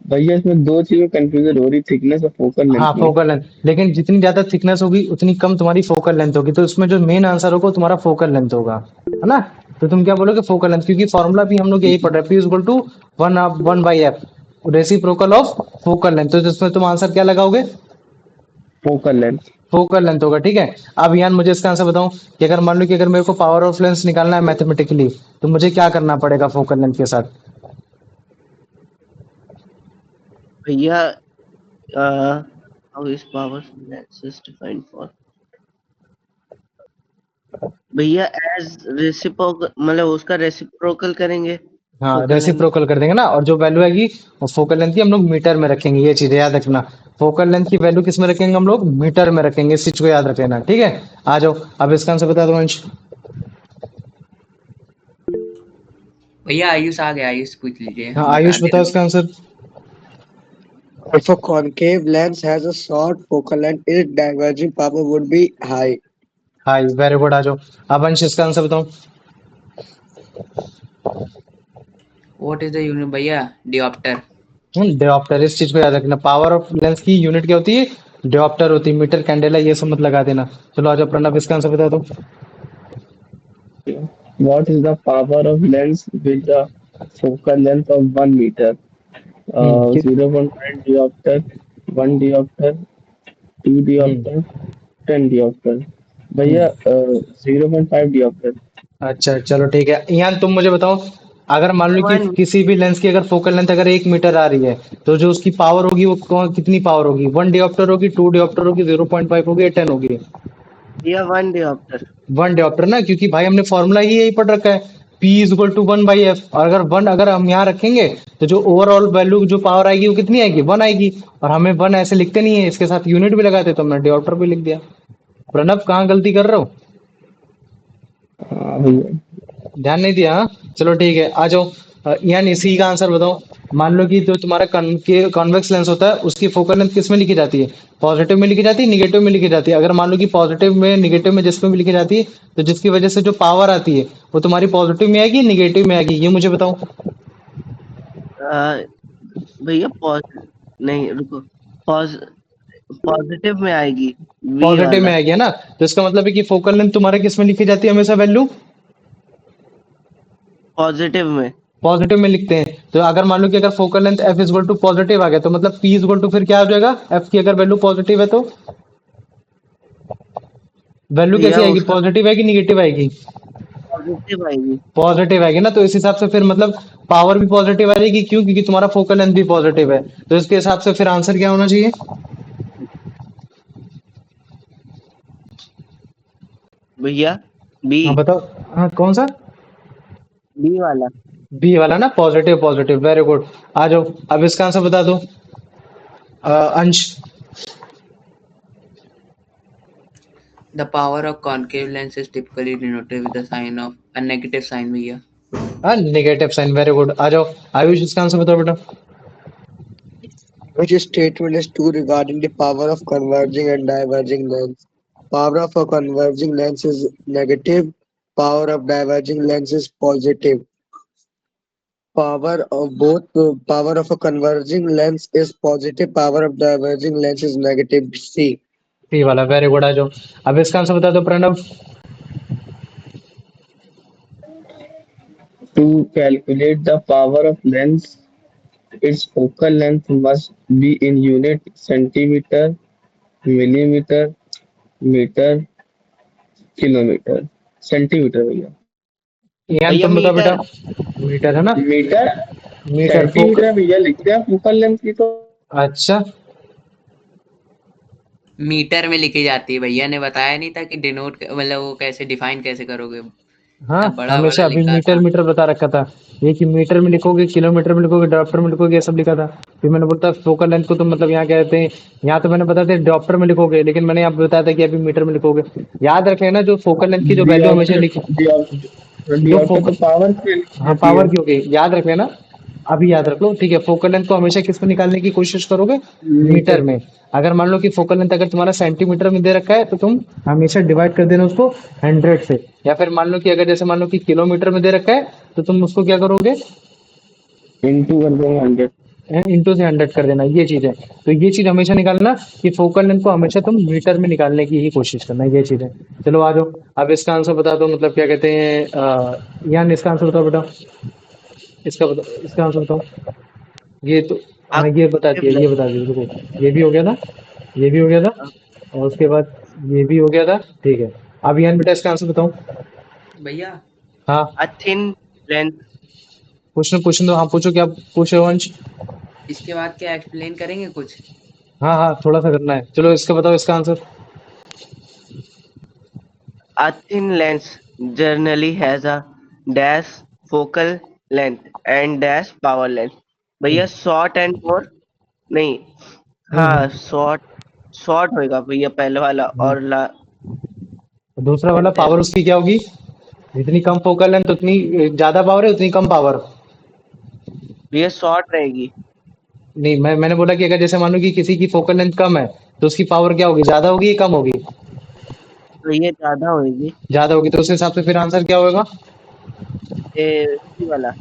भैया इसमें दो चीजें कंफ्यूजन हो रही, थिकनेस और फोकल लेंथ हाँ, में। फोकल लेंथ, लेकिन जितनी ज्यादा थिकनेस होगी उतनी कम तुम्हारी फोकल लेंथ होगी, तो इसमें जो मेन आंसर होगा वो तुम्हारा फोकल लेंथ होगा, है ना? तो तुम क्या बोलोगे, फोकल लेंथ, क्योंकि फॉर्मूला भी हम लोग यही पढ़ रहे हैं, P equal to one by F, reciprocal of focal length. तो इसमें तुम आंसर क्या लगाओगे? Focal length. फोकल लेंथ होगा, ठीक है। अब यान मुझे इसका आंसर बताओ कि अगर मान लो कि अगर मेरे को पावर ऑफ लेंस निकालना है मैथमेटिकली, तो मुझे क्या करना पड़ेगा फोकल लेंथ के साथ? भैया how is power lens is defined for भैया, एज रेसिप्रोकल, मतलब उसका रेसिप्रोकल करेंगे। हाँ, फोकल लेंथ रेसिप्रोकल कर देंगे ना, और जो वैल्यू आएगी वो फोकल लेंथ की हम लोग मीटर में रखेंगे, ये चीज याद रखना। फोकल लेंथ की वैल्यू किस में रखेंगे, हम लोग मीटर में रखेंगे, इस चीज को याद रख लेना, ठीक है। आ जाओ, अब इसका आंसर बता दो अंश। भैया आयुष आ गया, आयुष पूछ लीजिए, हाँ, हम बता आयुष दे बताओ रहे हैं। इसका answer. If a concave lens has a short focal length, its diverging power would be high. हाँ, वेरी गुड। आ जाओ, अब अंश इसका आंसर बताओ। व्हाट इज द यूनिट भैया? डियोप्टर। डिऑप्टर, इस चीज को याद रखना, पावर ऑफ लेंस की यूनिट क्या होती है, डिऑप्टर होती है, मीटर कैंडेला ये सब मत लगा देना। चलो आ जाओ प्रणव, इसका आंसर बता दो। What is the power of lens with the focal length of 1 meter? कि- 0.5 diopter, 1 diopter, 2 हम्म diopter, 10 diopter। भैया हम्म 0.5 diopter। अच्छा, चलो ठीक है। यान तुम मुझे बताओ, अगर मान लो कि वन किसी भी लेंस की अगर फोकल लेंथ अगर 1 मीटर आ रही है, तो जो उसकी पावर होगी वो कितनी पावर होगी, 1 डियोप्टर होगी, 2 डियोप्टर होगी, 0.5 होगी, या 10 होगी? या वन डियोप्टर। 1 डियोप्टर ना, क्योंकि भाई हमने फॉर्मूला ही यही पढ़ रखा है, P is equal to 1/f, और अगर 1 अगर हम यहाँ रखेंगे तो जो ओवरऑल वैल्यू जो पावर आएगी वो कितनी आएगी, 1 आएगी। और हमें 1 ऐसे लिखते नहीं है, इसके साथ यूनिट भी लगाते, तो हमने डियोप्टर भी लिख दिया। प्रणव, कहाँ गलती कर रहे हो? हाँ भैया। ध्यान नहीं दिया, हाँ? चलो ठीक है, आ जाओ। यान इसी का आंसर बताओ। मान लो कि जो तुम्हारा कॉन्वेक्स लेंस होता है उसकी फोकल लेंथ किस में लिखी जाती है, पॉजिटिव में लिखी जाती है, निगेटिव में लिखी जाती है? अगर मान लो कि पॉजिटिव में, निगेटिव में, जिसमें भी लिखी जाती है, तो जिसकी वजह से जो पावर आती है वो तुम्हारी पॉजिटिव में आएगी, निगेटिव में आएगी, ये मुझे बताओ। भैया पॉज नहीं, रुको, पॉज पॉजिटिव में आएगी, वी पॉजिटिव में वाला। आएगी, है ना? तो इसका मतलब है कि फोकल लेंथ तुम्हारे किस में लिखी जाती है हमेशा, वैल्यू पॉजिटिव में। पॉजिटिव में लिखते हैं। तो अगर मान लो कि अगर focal length F is equal to positive आ गया, तो मतलब पी इज इक्वल टू फिर क्या हो जाएगा, एफ की अगर वैल्यू पॉजिटिव है तो वैल्यू भैया कैसी आएगी, उसका पॉजिटिव आएगी, निगेटिव आएगी? पॉजिटिव आएगी। पॉजिटिव आएगी ना, तो इस हिसाब से फिर मतलब पावर भी पॉजिटिव आएगी, क्यों? क्योंकि तुम्हारा फोकल लेंथ भी पॉजिटिव है, तो इसके हिसाब से फिर आंसर क्या होना चाहिए? भैया बी, हाँ बताओ। हाँ, कौन सा? बी वाला। बी वाला ना, पॉजिटिव, पॉजिटिव, वेरी गुड। आ जाओ, अब इसका आंसर बता दो। अंश। The power of concave lens is typically denoted with the sign of a negative sign भैया। हाँ, नेगेटिव साइन, वेरी गुड। आ जाओ आयुष, इसका आंसर बताओ बेटा। Which statement is true regarding the power of converging and diverging lens? Power of a converging lens is negative. Power of diverging lens is positive. Power of a converging lens is positive. Power of diverging lens is negative. C. सी वाला, very good. आ जाओ, अब इसका answer बता दो Pranav. To calculate the power of lens its focal length must be in unit centimeter, millimeter, meter, kilometre centimetre भैया यान भैया तुम बताओ बेटा। मीटर। मीटर है ना। मीटर मीटर फोक। सेंटीमीटर भैया लिखते हैं फोकल लेंथ की तो अच्छा। मीटर में लिखी जाती है, भैया ने बताया नहीं था कि डिनोट मतलब वो कैसे डिफाइन कैसे करोगे। हाँ इतना बड़ा बड़ा हमेशा अभी लिखा मीटर था। मीटर बता रखा था। ये कि मीटर में लिखोगे, किलोमीटर में लिखोगे, डॉप्टर में लिखोगे, ये सब लिखा था। फिर मैंने बोलता फोकल लेंथ को तुम मतलब यहाँ कहते हैं। यहाँ तो मैंने बताया था डॉप्टर में लिखोगे, लेकिन मैंने यहाँ बताया था कि अभी मीटर में लिखोगे। याद रख लेना जो फोकल लेंथ की जो वैल्यू हमेशा लिखी। जो डियोप्टर फोक तो पावर की हाँ होती पावर है की हो गई, याद रख लेना। अभी याद रख लो, ठीक है। फोकल लेंथ को हमेशा किस में निकालने की कोशिश करोगे? मीटर मीटर में। अगर मान लो कि फोकल लेंथ अगर तुम्हारा सेंटीमीटर में दे रखा है तो तुम हमेशा डिवाइड कर देना उसको 100 से। या फिर मान लो कि अगर जैसे मान लो कि किलोमीटर में दे रखा है तो तुम उसको क्या करोगे? इंटू कर देंगे 100 इंटू से 100 कर देना, ये चीज है। तो ये चीज हमेशा निकालना कि फोकल लेंथ को हमेशा तुम मीटर में निकालने की ही कोशिश करना, ये चीज है। चलो आ जाओ। अब इसका आंसर बता दो, मतलब क्या कहते हैं यान इसका आंसर बताओ बेटा। इसका आंसर बताओ। ये तो हाँ ये बता दिया, ये बता दिया, देखो ये भी हो गया था। ये भी हो गया था। और उसके बाद ये भी हो गया था, ठीक है। अब यान बेटा इसका आंसर बताओ। भैया हाँ अ थिन लेंथ। पूछ दो, हाँ पूछो, क्या पूछे वंश। इसके बाद क्या एक्सप्लेन करेंगे कुछ? हाँ हाँ थोड़ा सा करना है, चलो इसका बताओ इसका answer. A thin lens generally has a dash focal length and dash power length। भैया शॉर्ट एंड मोर नहीं। हाँ हम्म। शॉर्ट होएगा भैया पहले वाला हम्म। और ला दूसरा वाला पावर उसकी क्या होगी? जितनी कम फोकल लेंथ उतनी ज्यादा पावर है, उतनी कम पावर। भैया शॉर्ट रहेगी। नहीं, मैंने बोला कि अगर जैसे मानो कि किसी की फोकल लेंथ कम है तो उसकी पावर क्या होगी, ज्यादा होगी या कम होगी? भैया ज्यादा होएगी। ज्यादा होगी, तो उस हिसाब से फिर आंसर क्या होगा? ये सी वाला।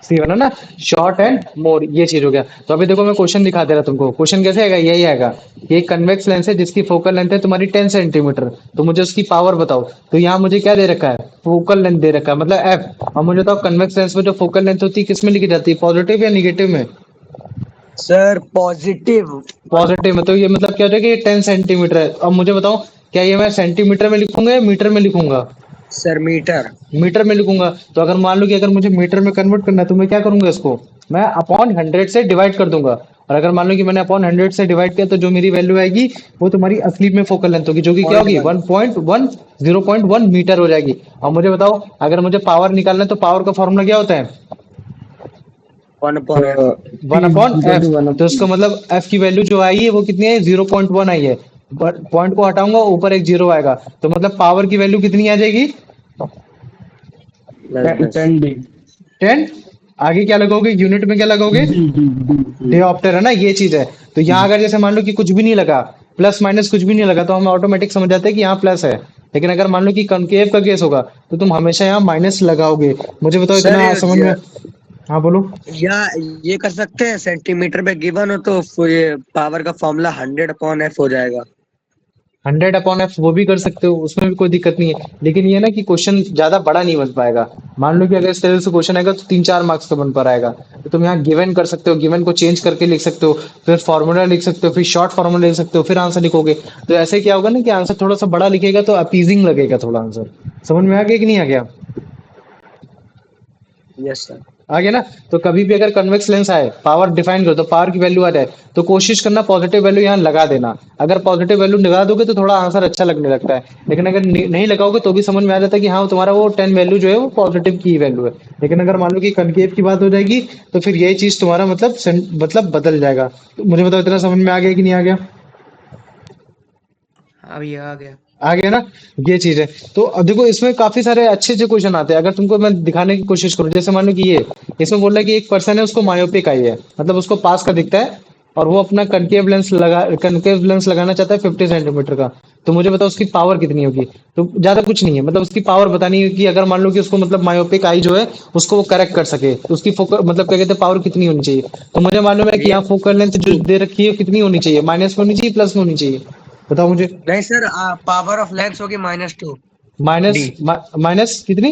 सी बना ना। शॉर्ट एंड मोर, ये चीज हो गया। तो अभी देखो मैं क्वेश्चन दिखा दे रहा तुमको। क्वेश्चन कैसे आएगा, यही आएगा कि एक कन्वेक्स लेंस है जिसकी फोकल लेंथ है तुम्हारी 10 सेंटीमीटर। तो मुझे उसकी पावर बताओ। तो यहाँ मुझे क्या दे रखा है? फोकल लेंथ दे रखा है, मतलब एफ। और मुझे बताओ कन्वेक्स लेंस में जो फोकल लेंथ होती है किस में लिखी जाती है, पॉजिटिव या निगेटिव में? Sir positive. पॉजिटिव में। तो ये मतलब क्या हो जाएगा, ये 10 सेंटीमीटर है। अब मुझे बताओ क्या ये मैं सेंटीमीटर में लिखूंगा या मीटर में लिखूंगा? Sir metre. मीटर में लिखूंगा। तो अगर मान लो कि अगर मुझे मीटर में कन्वर्ट करना है तो मैं क्या करूंगा, इसको मैं अपॉन 100 से डिवाइड कर दूंगा। और अगर मान लो कि मैंने अपॉन 100 से डिवाइड किया तो जो मेरी वैल्यू आएगी वो तुम्हारी असली में फोकल लेंथ होगी, जो कि क्या पॉइंट होगी वन। 1.1 0.1 मीटर हो जाएगी। और मुझे बताओ अगर मुझे पावर निकालना है तो पावर का फॉर्मूला क्या होता है? 1/f। One P is upon equal F. to 1 तो upon इसका मतलब एफ की वैल्यू जो आई है वो कितनी है, 0.1 आई है। पॉइंट को हटाऊंगा ऊपर एक जीरो आएगा, तो मतलब पावर की वैल्यू कितनी आ जाएगी? प्लस 10। 10 D 10। आगे क्या लगोगे, यूनिट में क्या लगोगे? D D D डिऑप्टर है ना, ये चीज है। तो यहाँ अगर जैसे मान लो कि कुछ भी नहीं लगा, प्लस माइनस कुछ भी नहीं लगा, तो हम ऑटोमेटिक समझ जाते हैं कि यहाँ प्लस है। लेकिन अगर मान लो कि कनकेव का केस होगा तो तुम हमेशा यहाँ माइनस लगाओगे। मुझे बताओ सर इतना समझ में। हाँ बोलो। या ये कर सकते हैं, सेंटीमीटर में गिवन हो तो ये पावर का फॉर्मूला 100/f हो जाएगा। 100/f वो भी कर सकते हो, उसमें भी कोई दिक्कत नहीं है। लेकिन ये ना कि क्वेश्चन ज्यादा बड़ा नहीं बन पाएगा। मान लो कि अगर इस तरह से क्वेश्चन आएगा तो 3-4 मार्क्स का बन पर आएगा। तो तुम यहाँ गिवन कर सकते हो, गिवन को चेंज करके लिख सकते हो। फिर फॉर्मूला लिख सकते हो, फिर शॉर्ट फॉर्मूला लिख सकते हो, फिर आंसर लिखोगे। तो ऐसे क्या होगा ना कि आंसर थोड़ा सा बड़ा लिखेगा तो अपीजिंग लगेगा थोड़ा आंसर। समझ में आ गया कि नहीं आ गया? Yes sir. आ गया ना। तो कभी भी अगर कन्वेक्स लेंस आए, पावर डिफाइन करो तो पावर की वैल्यू आ जाए, तो कोशिश करना पॉजिटिव वैल्यू यहाँ लगा देना। अगर पॉजिटिव वैल्यू लगा दोगे तो थोड़ा आंसर अच्छा लगने लगता है। लेकिन अगर नहीं लगाओगे तो भी समझ में आ जाता है कि हाँ तुम्हारा वो 10 वैल्यू जो है वो पॉजिटिव की वैल्यू है। लेकिन अगर मान लो कि कनकेव की बात हो जाएगी तो फिर यही चीज तुम्हारा मतलब मतलब बदल जाएगा। तो मुझे बताओ इतना समझ में आ गया कि नहीं आ गया? हाँ भैया आ गया। आ गया ना। ये चीज है। तो अब देखो इसमें काफी सारे अच्छे अच्छे क्वेश्चन आते हैं। अगर तुमको मैं दिखाने की कोशिश करूं, जैसे मान लो कि ये इसमें बोल रहा है कि एक पर्सन है उसको मायोपिक आई है, मतलब उसको पास का दिखता है। और वो अपना कनकेव लेंस लगाना चाहता है 50 सेंटीमीटर का। तो मुझे बताओ उसकी पावर कितनी होगी? तो ज्यादा कुछ नहीं है, मतलब उसकी पावर बतानी है कि अगर मान लो कि उसको मतलब मायोपिक आई जो है उसको वो करेक्ट कर सके तो उसकी फोकल मतलब क्या कहते हैं पावर कितनी होनी चाहिए? तो मुझे मालूम है कि भैया यहाँ फोकल लेंथ जो दे रखी है कितनी होनी चाहिए, माइनस में होनी चाहिए प्लस में होनी चाहिए? बताओ मुझे। नहीं सर, पावर ऑफ लेंस होगी -2 माइनस डी। माइनस कितनी?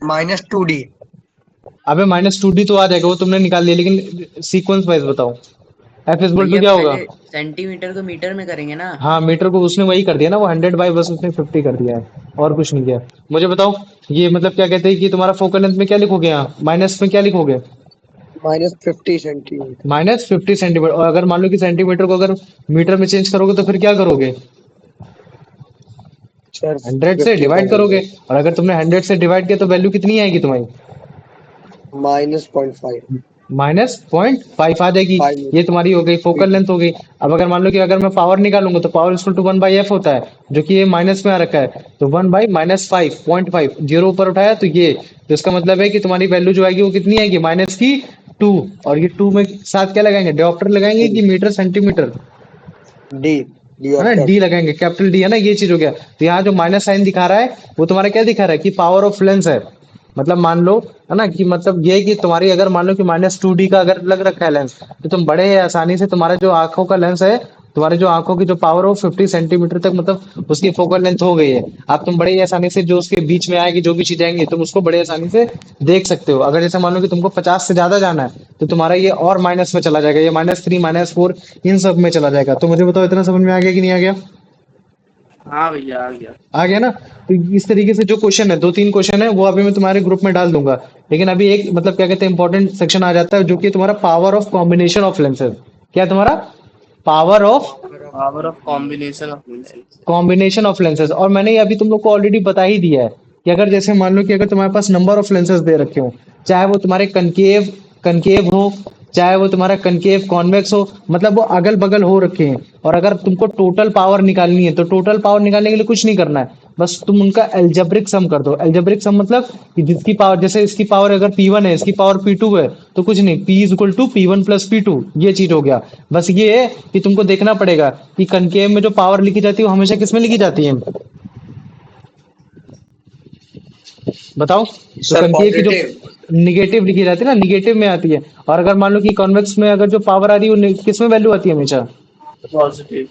-2 डी। अबे -2d तो आ जाएगा, वो तुमने निकाल लिया, लेकिन सीक्वेंस वाइज बताओ। एफ इज इक्वल टू भैया क्या होगा? पहले सेंटीमीटर को मीटर में करेंगे ना। हाँ, मीटर को उसने वही कर दिया ना, वो 100 बाई बस उसने 50 कर दिया है, और कुछ नहीं किया। मुझे बताओ, ये मतलब क्या कहते हैं कि तुम्हारा फोकल लेंथ में क्या लिखोगे, यहाँ माइनस में क्या लिखोगे? -50 सेंटीमीटर। -50 सेंटीमीटर। और अगर मान लो कि सेंटीमीटर को अगर मीटर में चेंज करोगे तो फिर क्या करोगे? सर 100 से 50 डिवाइड अपॉन करोगे। 100 और अगर तुमने 100 से डिवाइड किया तो वैल्यू कितनी आएगी तुम्हारी? -0.5 -0.5 आ जाएगी। 5 ये तुम्हारी हो गई फोकल मीटर। लेंथ हो गई। अब अगर मान लो कि अगर मैं पावर निकालूंगा तो पावर इक्वल टू 1/f होता है, जो कि ये माइनस में आ रखा है। तो 1/-5 0.5 जीरो ऊपर उठाया तो ये, तो इसका मतलब है कि तुम्हारी वैल्यू जो आएगी वो कितनी आएगी? -2। और ये 2 में साथ क्या लगाएंगे? डिऑप्टर लगाएंगे कि मीटर सेंटीमीटर? डी डी है ऑफ ना, टेन। डी लगाएंगे, कैपिटल डी, है ना, ये चीज हो गया। तो यहाँ जो माइनस साइन दिखा रहा है वो तुम्हारा क्या दिखा रहा है? कि पावर ऑफ लेंस है। मतलब मान लो, है ना, कि मतलब ये है कि तुम्हारी अगर मान लो कि -2d का अगर लग रखा है लेंस, तो तुम बड़े आसानी से तुम्हारा जो आंखों का लेंस है, तुम्हारे जो आंखों की जो पावर हो 50 सेंटीमीटर तक, मतलब उसकी फोकल लेंथ हो गई है। अब तुम बड़े ही आसानी से जो उसके बीच में आएगी जो भी चीज आएंगी तुम उसको बड़े आसानी से देख सकते हो। अगर जैसे मान लो कि तुमको 50 से ज्यादा जाना है तो तुम्हारा ये और माइनस में चला जाएगा, ये -3 -4 इन सब में चला जाएगा। तो मुझे बताओ, इतना समझ में आ गया कि नहीं आ गया? हाँ भैया आ गया। आ गया ना? तो इस तरीके से जो क्वेश्चन है, 2-3 क्वेश्चन है, वो अभी मैं तुम्हारे ग्रुप में डाल दूंगा। लेकिन अभी एक मतलब क्या कहते हैं, इंपॉर्टेंट सेक्शन आ जाता है, जो कि तुम्हारा power of combination of lenses. क्या तुम्हारा? Power of power of power of combination of combination lenses. Lenses. Combination of lenses. और मैंने ये अभी तुम लोग को ऑलरेडी बता ही दिया है कि अगर जैसे मान लो कि अगर तुम्हारे पास नंबर ऑफ लेंसेज दे रखे हो, चाहे वो तुम्हारे कनकेव कनकेव हो, चाहे वो तुम्हारा कनकेव कॉन्वेक्स हो, मतलब वो अगल बगल हो रखे हैं, और अगर तुमको टोटल पावर निकालनी है तो टोटल पावर निकालने के लिए कुछ नहीं करना है, बस तुम उनका एल्जेब्रिक सम कर दो। एल्जेब्रिक सम मतलब कि जिसकी पावर, जैसे इसकी पावर अगर P1 है, इसकी पावर P2 है, तो कुछ नहीं, P is equal to P1 plus P2, ये चीज हो गया। बस ये है कि तुमको देखना पड़ेगा कि कनकेव में जो पावर लिखी जाती है वो हमेशा किस में लिखी जाती है? बताओ। तो सर कनकेव की जो पॉजिटिव। निगेटिव लिखी जाती है ना, निगेटिव में आती है। और अगर मान लो कि कॉन्वेक्स में अगर जो पावर आ रही है वो किस में वैल्यू आती है? हमेशा पॉजिटिव।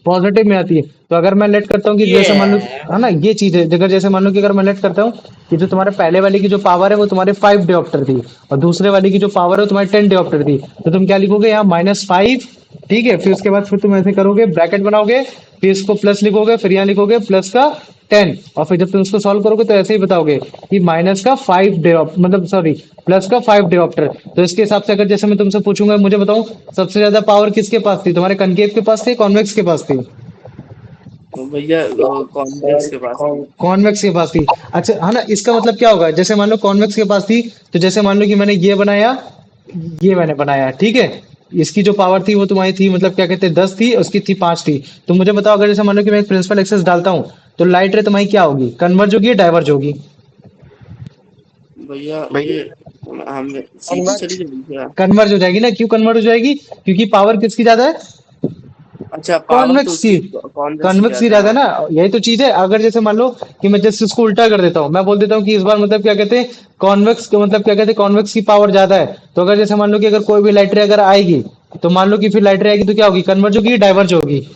पॉजिटिव में आती है। तो अगर मैं लेट करता हूँ कि जैसे मान लो, है ना, ये चीज है, अगर जैसे मान लो कि अगर मैं लेट करता हूँ कि जो तुम्हारे पहले वाले की जो पावर है वो तुम्हारे 5 डिऑप्टर थी, और दूसरे वाले की जो पावर है वो तुम्हारे 10 डिऑप्टर थी, तो तुम क्या लिखोगे यहाँ? -5। ठीक है, फिर उसके बाद फिर तुम ऐसे करोगे, ब्रैकेट बनाओगे, फिर इसको प्लस लिखोगे, फिर यहाँ लिखोगे प्लस का 10, और फिर जब तुम इसको सॉल्व करोगे तो ऐसे ही बताओगे कि माइनस का 5 डिऑप्टर, मतलब सॉरी, प्लस का 5 डिऑप्टर। तो इसके हिसाब से अगर जैसे मैं तुमसे पूछूंगा, मुझे बताओ सबसे ज्यादा पावर किसके पास थी? तुम्हारे कनकेव के पास थी, कॉन्वेक्स के पास थी? तो भैया कॉन्वेक्स सर के पास थी। कॉन्वेक्स के पास थी। अच्छा, है ना, इसका मतलब क्या होगा? जैसे मान लो कॉन्वेक्स के पास थी, तो जैसे मान लो कि मैंने ये बनाया, ये मैंने बनाया, ठीक है, इसकी जो पावर थी वो तुम्हारी थी, मतलब क्या कहते हैं, 10 थी, उसकी थी 5 थी। तो मुझे बताओ, अगर जैसे मान लो कि मैं एक प्रिंसिपल एक्सेस डालता हूँ तो लाइट रे तुम्हारी क्या होगी? कन्वर्ज होगी या डाइवर्ज होगी? भैया ये हम सीधी चली कन्वर्ट। जाएगी क्या? कन्वर्ज हो जाएगी ना। क्यों कन्वर्ज हो जाएगी? क्योंकि पावर किसकी ज्यादा है? अच्छा पावर तो कॉन्वेक्स की। उसकी कॉन्वेक्स की कन्वेक्स की ज्यादा ज्यादा हाँ। ना, यही तो चीज है। अगर जैसे मान लो कि मैं जस्ट इसको उल्टा कर देता हूँ, मैं बोल देता हूँ कि इस बार मतलब क्या कहते हैं, कॉन्वेक्स का मतलब क्या कहते हैं, कॉन्वेक्स की पावर ज्यादा है। तो अगर जैसे मान लो कि अगर कोई भी लाइट रे अगर आएगी, तो मान लो कि फिर लाइट रे आएगी तो क्या होगी? कन्वर्ज होगी, डाइवर्ज होगी?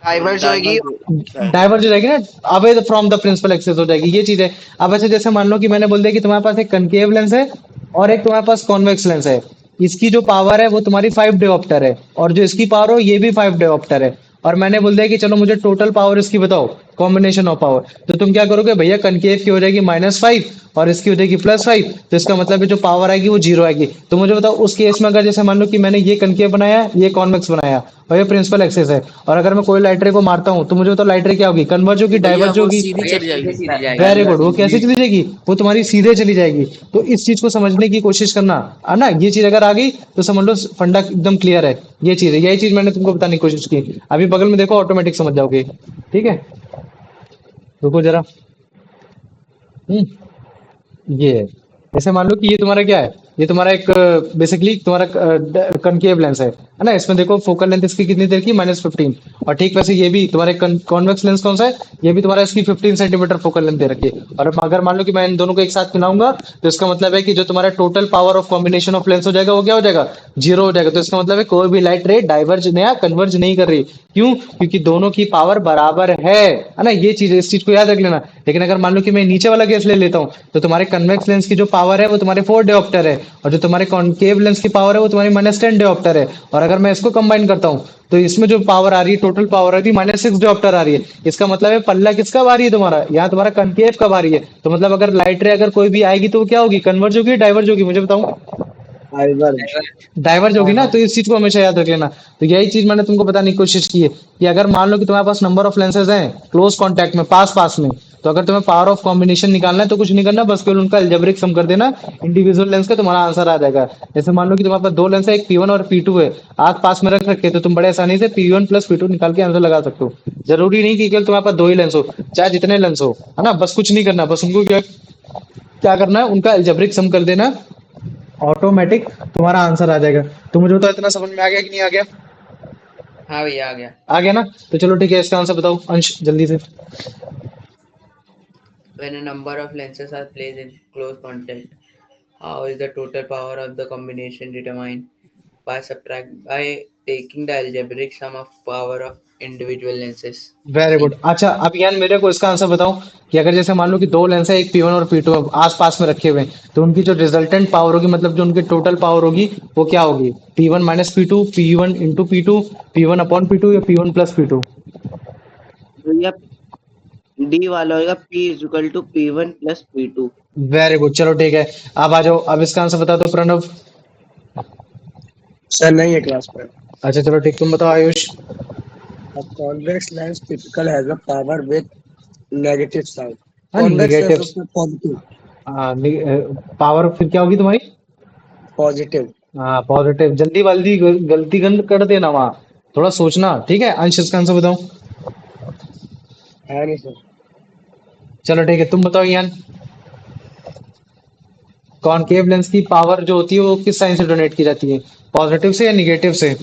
डाइवर्स होगी। Diverge diverge. डाइवर्ज हो जाएगी ना, away from the principal axis हो जाएगी, ये चीज है। अब ऐसे जैसे मान लो कि मैंने बोल दिया कि तुम्हारे पास एक कनकेव लेंस है और एक तुम्हारे पास कॉन्वेक्स लेंस है। इसकी जो पावर है वो तुम्हारी 5 डिओप्टर है, और जो इसकी पावर हो ये भी 5 डिओप्टर है। और मैंने बोल दिया कि चलो मुझे टोटल पावर इसकी बताओ, कॉम्बिनेशन ऑफ पावर। तो तुम क्या करोगे भैया? कनकेव की हो जाएगी -5 और इसकी हो जाएगी +5, तो इसका मतलब है जो पावर आएगी वो जीरो आएगी। तो मुझे बताओ उस केस में अगर जैसे मान लो कि मैंने ये कनकेव बनाया, ये कॉन्वेक्स बनाया, और ये प्रिंसिपल एक्सेस है, और अगर मैं कोई लाइट रे को मारता हूँ तो मुझे बताओ लाइट रे क्या होगी? कन्वर्ज होगी, भैया डाइवर्ज वो होगी? सीधी भैया चली सीधे जाएगी। सीधे जाएगी। Very good. वो डाइवर्ज। कैसे चली जाएगी? वो तुम्हारी सीधे चली जाएगी। तो इस चीज को समझने की कोशिश करना, है ना, ये चीज अगर आ गई तो समझ लो फंडा एकदम क्लियर है। ये चीज है, यही चीज मैंने तुमको बताने की कोशिश की। अभी बगल में देखो, ऑटोमेटिक समझ जाओगे। ठीक है, रुको जरा। ये है। जैसे मान लो कि ये तुम्हारा क्या है? ये तुम्हारा एक बेसिकली तुम्हारा कनकेव लेंस है ना। इसमें देखो फोकल लेंथ इसकी कितनी देर की -15। और ठीक वैसे ये भी तुम्हारे कॉन्वेक्स लेंस कौन सा है, ये भी तुम्हारा इसकी 15 सेंटीमीटर फोकल लेंथ दे रखी है। और अब अगर मान लो कि मैं इन दोनों को एक साथ मिलाऊंगा तो इसका मतलब है कि जो तुम्हारा total power of combination of lens हो जाएगा वो क्या हो जाएगा, 0 हो जाएगा। तो इसका मतलब है कोई भी लाइट रे डाइवर्ज या कन्वर्ज नहीं कर रही। क्यों? क्योंकि दोनों की पावर बराबर है ना। ये चीज, इस चीज को याद रख लेना। लेकिन अगर मान लो कि मैं नीचे वाला केस ले लेता हूँ तो तुम्हारे कन्वेक्स लेंस की जो पावर है वो तुम्हारे 4 डायोप्टर है, और जो तुम्हारे कॉनकेव लेंस की पावर है वो तुम्हारी -10 डायोप्टर है। और अगर मैं इसको कंबाइन करता हूँ तो इसमें जो पावर आ रही है, टोटल पावर आ रही है -6 डायोप्टर आ रही है। इसका मतलब है पल्ला किसका आ रही है तुम्हारा, यहाँ तुम्हारा कनकेव कब आ रही है। तो मतलब अगर लाइट रे अगर कोई भी आएगी तो वो क्या होगी, कन्वर्ज होगी डाइवर्ज होगी, मुझे बताऊं। डाइवर्ज। डाइवर्ज होगी ना। तो इस चीज को हमेशा याद रख लेना। तो यही चीज मैंने तुमको बताने की कोशिश की है कि अगर मान लो कि तुम्हारे पास नंबर ऑफ लेंसेज हैं क्लोज कांटेक्ट में, पास पास में, तो अगर तुम्हें पावर ऑफ कॉम्बिनेशन निकालना है तो कुछ नहीं करना, बस केवल उनका अलजेब्रिक सम कर देना इंडिविजुअल लेंस का, तुम्हारा आंसर आ जाएगा। जैसे मान लो कि तुम्हारे पास दो लेंस है, एक P1 और P2 है, आस पास में रख रखे, तो तुम बड़े आसानी से P1 प्लस P2 निकाल के आंसर लगा सकते हो। जरूरी नहीं कि केवल तुम्हारे पास दो ही लेंस हो, चाहे जितने लेंस हो, है ना। बस कुछ नहीं करना, बस उनको क्या क्या करना है, उनका अलजेब्रिक सम कर देना, ऑटोमेटिक तुम्हारा आंसर आ जाएगा। तो मुझे बताओ इतना समझ में आ गया कि नहीं आ गया? हाँ भैया आ गया। आ गया ना। तो चलो ठीक है, इसका आंसर बताओ अंश जल्दी से। When a number of lenses are placed in close contact, how is the total power of the combination determined? By taking the algebraic sum of power of individual lenses. Very good. C. अच्छा अब यार मेरे को इसका answer बताओ कि अगर जैसे मान लो कि दो लेंस है, एक P1 और P2 आस पास में रखे हुए हैं, तो उनकी जो रिजल्टेंट पावर होगी, मतलब जो उनकी टोटल पावर होगी, वो क्या होगी, P1 minus P2, P1 into P2, P1 upon P2 या P1 प्लस P2? भैया डी वाला होगा P = P1 + P2। Very good, चलो ठीक है। अब आ जाओ, अब इसका आंसर बता दो प्रणव। सर नहीं है क्लास पर। अच्छा चलो ठीक, तुम बताओ Ayush. A convex lens typical has a power with negative side. हाँ Convex lens निगेटिव। उसमें positive, पावर फिर क्या होगी तुम्हारी? positive हाँ पॉजिटिव। जल्दी वाली गलती गंद कर देना वहां, थोड़ा सोचना, ठीक है। अंश इसका आंसर बताओ। है नहीं सर। चलो ठीक है, तुम बताओ यान। कॉनकेव लेंस की पावर जो होती है वो किस साइन से डोनेट की जाती है, पॉजिटिव से या निगेटिव से?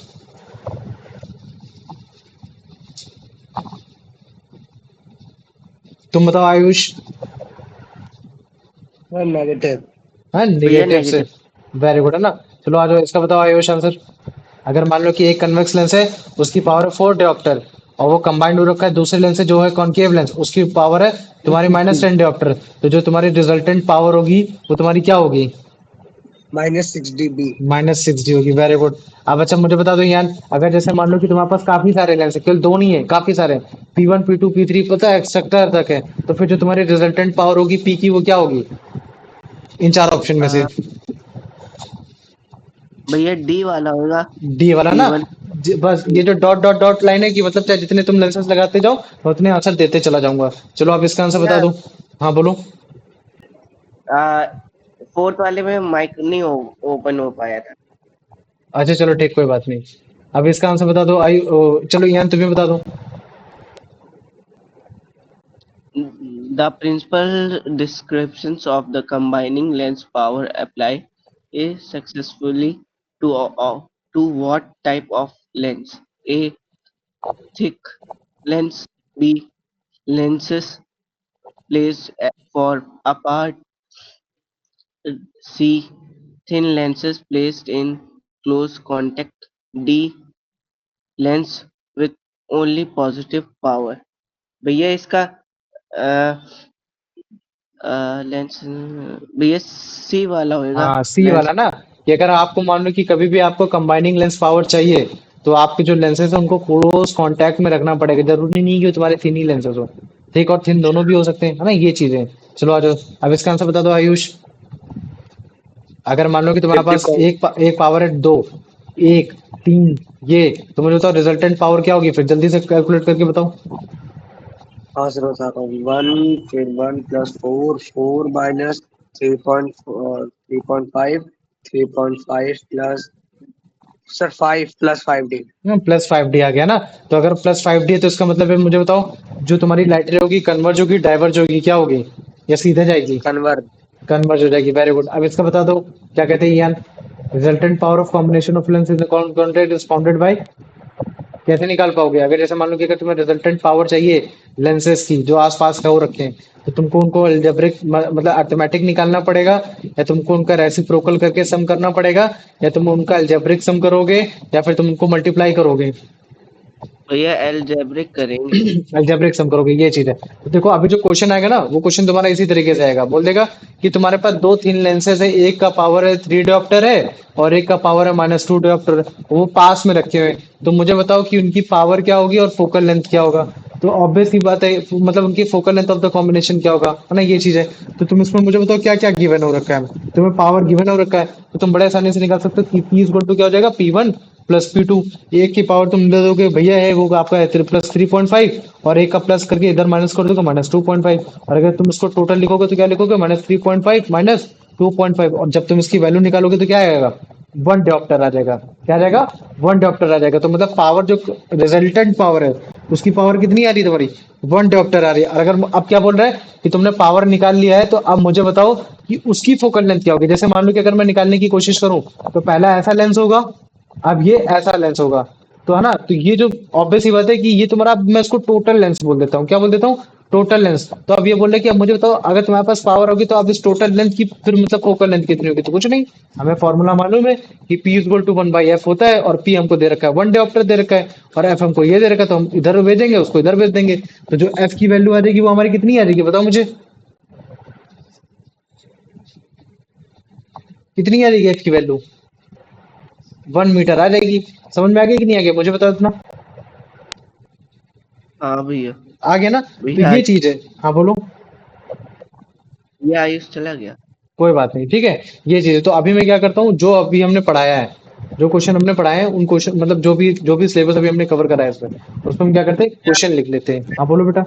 तुम बताओ आयुष। Sir negative. हाँ भैया निगेटिव से। नेगेटिव। वेरी गुड, है ना। चलो आ जाओ, इसका बताओ आयुष आंसर। अगर मान लो कि एक कन्वेक्स लेंस है, उसकी पावर है 4 डायोप्टर, और वो कंबाइंड हो रखा है दूसरे लेंस से जो है कॉनकेव लेंस, उसकी पावर है तुम्हारी 650 -10 डायोप्टर। तो जो तुम्हारी रिजल्टेंट पावर होगी वो तुम्हारी क्या होगी, -6 dB। -6D होगी। Very good. अब अच्छा मुझे बता दो यार, अगर जैसे मान लो कि तुम्हारे पास काफी सारे लेंस है, केवल दो नहीं है, काफी सारे, P1 P2 P3 पता है एक्सेट्रा तक है, तो फिर जो तुम्हारी रिजल्टेंट पावर होगी P की, वो क्या होगी इन चार ऑप्शन में से? भैया डी वाला होगा डी वाला ना। P1। बस ये जो डॉट डॉट डॉट लाइन है कि मतलब चाहे जितने तुम लेंसेज लगाते जाओ मैं उतने आंसर देते चला जाऊंगा। चलो अब इसका आंसर बता भैया दो। हाँ बोलो। फोर्थ वाले में माइक नहीं ओपन हो पाया था। अच्छा चलो ठीक, कोई बात नहीं। अब इसका आंसर बता दो चलो यान तुम्हें बता दो। The principal descriptions of the combining lens power apply is successfully to what type of lens? A. Thick lens. B. Lenses placed for apart. C. Thin lenses placed in close contact. D. Lens with only positive power। भैया इसका lens भैया सी वाला होएगा हाँ सी lens. वाला ना। कि अगर आपको मान लो कि कभी भी आपको कंबाइनिंग लेंस पावर चाहिए तो आपके जो लेंसेज है उनको क्लोज कांटेक्ट में रखना पड़ेगा। जरूरी नहीं कि वो तुम्हारे थिन ही लेंसेज हो, थिक और थिन दोनों भी हो सकते हैं, है ना, ये चीजें। चलो आ जाओ, अब इसका आंसर बता दो आयुष। अगर मान लो कि तुम्हारे फिफ्टी पास कॉम एक पावर है दो, एक, तीन, ये, तो मुझे बताओ रिजल्टेंट पावर क्या होगी, फिर जल्दी से कैलकुलेट करके बताओ। हाँ सर बताता हूँ। 1 फिर 1 + 4 4 - 3.5 3.5 प्लस सर 5 + 5D +5D आ गया ना। तो अगर +5D है तो इसका मतलब है, मुझे बताओ, जो तुम्हारी लाइट रे होगी कन्वर्ज होगी डाइवर्ज होगी क्या होगी, या सीधे जाएगी? कन्वर्ट। कन्वर्ज हो जाएगी। Very good. अब इसका बता दो क्या कहते हैं यान। Resultant power of combination of lens in content is bounded by. कैसे निकाल पाओगे? अगर जैसे मान लो कि अगर तुम्हें रिजल्टेंट पावर चाहिए लेंसेज की जो आसपास का हो रखे हैं, तो तुमको उनको अलजेब्रिक मतलब अर्थमेटिक निकालना पड़ेगा, या तुमको उनका रेसिप्रोकल करके सम करना पड़ेगा, या तुम उनका अलजेब्रिक सम करोगे, या फिर तुम उनको मल्टीप्लाई करोगे। भैया एल्जेब्रिक करेंगे। अलजेब्रिक सम करोगे, ये चीज है। तो देखो अभी जो क्वेश्चन आएगा ना, वो क्वेश्चन तुम्हारा इसी तरीके से आएगा। बोल देगा कि तुम्हारे पास दो थिन लेंसेज है, एक का पावर है 3 डायोप्टर है और एक का पावर है -2 डायोप्टर, वो पास में रखे हुए हैं। तो मुझे बताओ कि उनकी पावर क्या होगी और फोकल लेंथ क्या होगा। तो ऑब्वियस सी बात है, मतलब उनकी focal length of the combination क्या होगा, है ना, ये चीज है। तो तुम इसमें मुझे बताओ क्या क्या गिवन हो रखा है। तुम्हें पावर गिवन हो रखा है, तो तुम बड़े आसानी से निकाल सकते हो कि पी इज इक्वल टू क्या हो जाएगा, P1 प्लस P2। एक की पावर तुम दे दोगे भैया है वो आपका है प्लस 3.5, और एक का प्लस करके इधर माइनस कर दोगे -2.5। और अगर तुम इसको टोटल लिखोगे तो क्या लिखोगे, -3.5 -2.5, और जब तुम इसकी वैल्यू निकालोगे तो क्या आएगा, 1 डायोप्टर आ जाएगा। क्या आ जाएगा, 1 डायोप्टर आ जाएगा। तो मतलब पावर जो रिजल्टेंट पावर है उसकी पावर कितनी आ रही है तुम्हारी, 1 डायोप्टर आ रही है। और अगर अब क्या बोल रहा है कि तुमने पावर निकाल लिया है, तो अब मुझे बताओ कि उसकी फोकल लेंथ क्या होगी। जैसे मान लो कि अगर मैं निकालने की कोशिश करूं, तो पहला ऐसा लेंस होगा, अब ये ऐसा लेंस होगा। तो है ना, तो ये जो ऑब्वियस ही बात है कि ये तुम्हारा, अब मैं इसको टोटल लेंस बोल देता हूँ। क्या बोल देता हूँ, टोटल लेंस। तो अब ये बोल रहे कि अब मुझे बताओ अगर तुम्हारे पास पावर होगी तो अब इस टोटल लेंथ की फिर मतलब फोकल लेंथ कितनी होगी। तो कुछ नहीं, हमें फॉर्मूला मालूम है कि P is equal to 1/f होता है, और P हमको दे रखा है 1 डायोप्टर दे रखा है, और F हमको ये दे रखा है, तो हम इधर भेजेंगे उसको इधर भेज देंगे। तो जो F की वैल्यू आ जाएगी वो हमारी कितनी आ जाएगी, बताओ मुझे कितनी आ जाएगी F की वैल्यू, 1 मीटर आ जाएगी। समझ में आ गया कि नहीं आ गया, मुझे बताओ इतना। हाँ भैया। आ गया ना, तो भैया ये चीज है। हाँ बोलो। ये आयुष चला गया। कोई बात नहीं, ठीक है। ये चीज है। तो अभी मैं क्या करता हूँ, जो अभी हमने पढ़ाया है, जो क्वेश्चन हमने पढ़ाए हैं उन क्वेश्चन मतलब जो भी सिलेबस अभी हमने कवर करा है इसमें, उसमें हम क्या करते हैं, क्वेश्चन लिख लेते हैं। हाँ बोलो बेटा,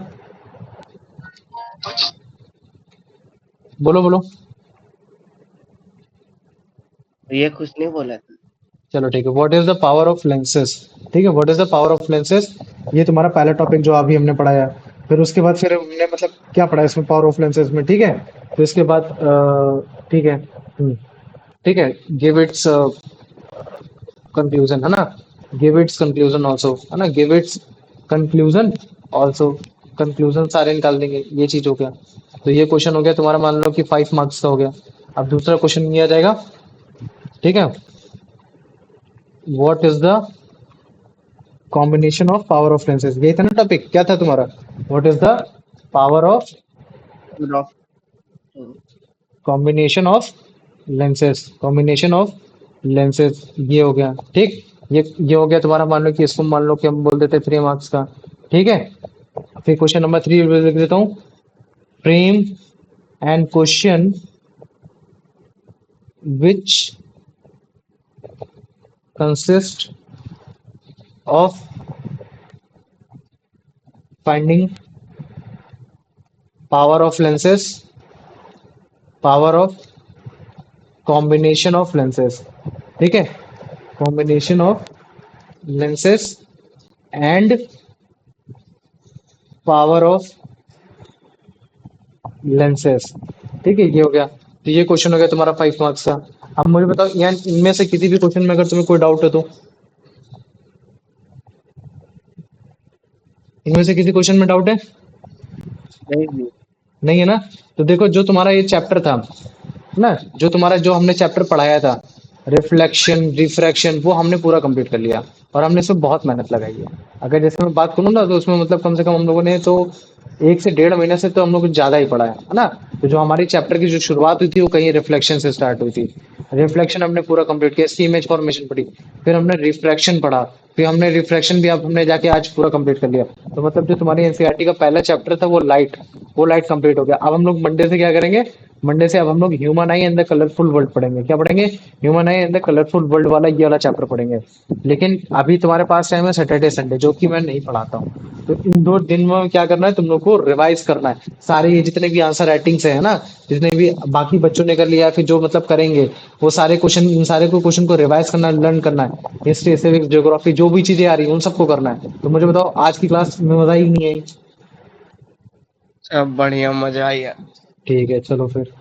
बोलो बोलो। भैया कुछ नहीं बोला था। चलो ठीक है। What is the power of lenses. ठीक है, what is the power of lenses, ये तुम्हारा पहला टॉपिक जो अभी हमने पढ़ाया। फिर उसके बाद फिर हमने मतलब क्या पढ़ा इसमें, पावर ऑफ लेंसेस में, ठीक है। फिर इसके बाद ठीक है। ठीक है, गिव इट्स कंक्लूजन, है ना, गिव इट्स कंक्लूजन ऑल्सो, है ना, give its conclusion also. Conclusion सारे निकाल देंगे, ये चीज हो गया। तो ये क्वेश्चन हो गया तुम्हारा, मान लो कि 5 मार्क्स का हो गया। अब दूसरा क्वेश्चन ये आ जाएगा, ठीक है। What is the combination of power of lenses, यही था ना टॉपिक, क्या था तुम्हारा, what is the power of raw- combination of lenses, combination of lenses, ये हो गया, ठीक। ये हो गया तुम्हारा, मान लो कि इसको मान लो कि हम बोल देते 3 मार्क्स का, ठीक है। फिर क्वेश्चन नंबर 3 लिख देता हूँ, frame and question which consist of finding power of lenses, power of combination of lenses, ठीक है, combination of lenses and power of lenses, ठीक है। ये हो गया। तो ये क्वेश्चन हो गया तुम्हारा 5 मार्क्स का। अब मुझे बताओ यार, इनमें से किसी भी क्वेश्चन में अगर तुम्हें कोई डाउट है तो, इनमें से किसी क्वेश्चन में डाउट है, नहीं भैया। नहीं है ना। तो देखो जो तुम्हारा ये चैप्टर था ना, जो तुम्हारा जो हमने चैप्टर पढ़ाया था, रिफ्लेक्शन रिफ्रैक्शन, वो हमने पूरा कंप्लीट कर लिया, और हमने इसमें बहुत मेहनत लगाई है। अगर जैसे मैं बात करूँ ना, तो उसमें मतलब कम से कम हम लोगों ने तो 1 से 1.5 महीने से तो हम लोग कुछ ज्यादा ही पढ़ा है ना। तो जो हमारी चैप्टर की जो शुरुआत हुई थी वो कहीं रिफ्लेक्शन से स्टार्ट हुई थी। रिफ्लेक्शन हमने पूरा कंप्लीट किया, इसकी इमेज फॉर्मेशन पढ़ी, फिर हमने रिफ्रैक्शन पढ़ा, फिर हमने रिफ्रैक्शन भी अब हमने जाके आज पूरा कंप्लीट कर लिया। तो मतलब जो तुम्हारी एनसीईआरटी का पहला चैप्टर था वो लाइट कंप्लीट हो गया। अब हम लोग मंडे से क्या करेंगे, मंडे से अब हम लोग human I and the colourful world पढ़ेंगे। क्या पढ़ेंगे, human I and the colourful world वाला ये वाला चैप्टर पढ़ेंगे। लेकिन अभी तुम्हारे पास टाइम है सैटरडे संडे, जो कि मैं नहीं पढ़ाता हूँ। तो इन 2 दिन में क्या करना है, तुम लोग को रिवाइज करना है सारे ये जितने भी आंसर राइटिंग्स है ना, जितने भी बाकी बच्चों ने कर लिया, फिर जो मतलब करेंगे, वो सारे क्वेश्चन, इन सारे को क्वेश्चन को रिवाइज करना, लर्न करना है। हिस्ट्री सिविक्स ज्योग्राफी जो भी चीजें आ रही है उन सबको करना है। तो मुझे बताओ आज की क्लास में मजा ही नहीं आई। सब बढ़िया, मजा आया। ठीक है, चलो फिर।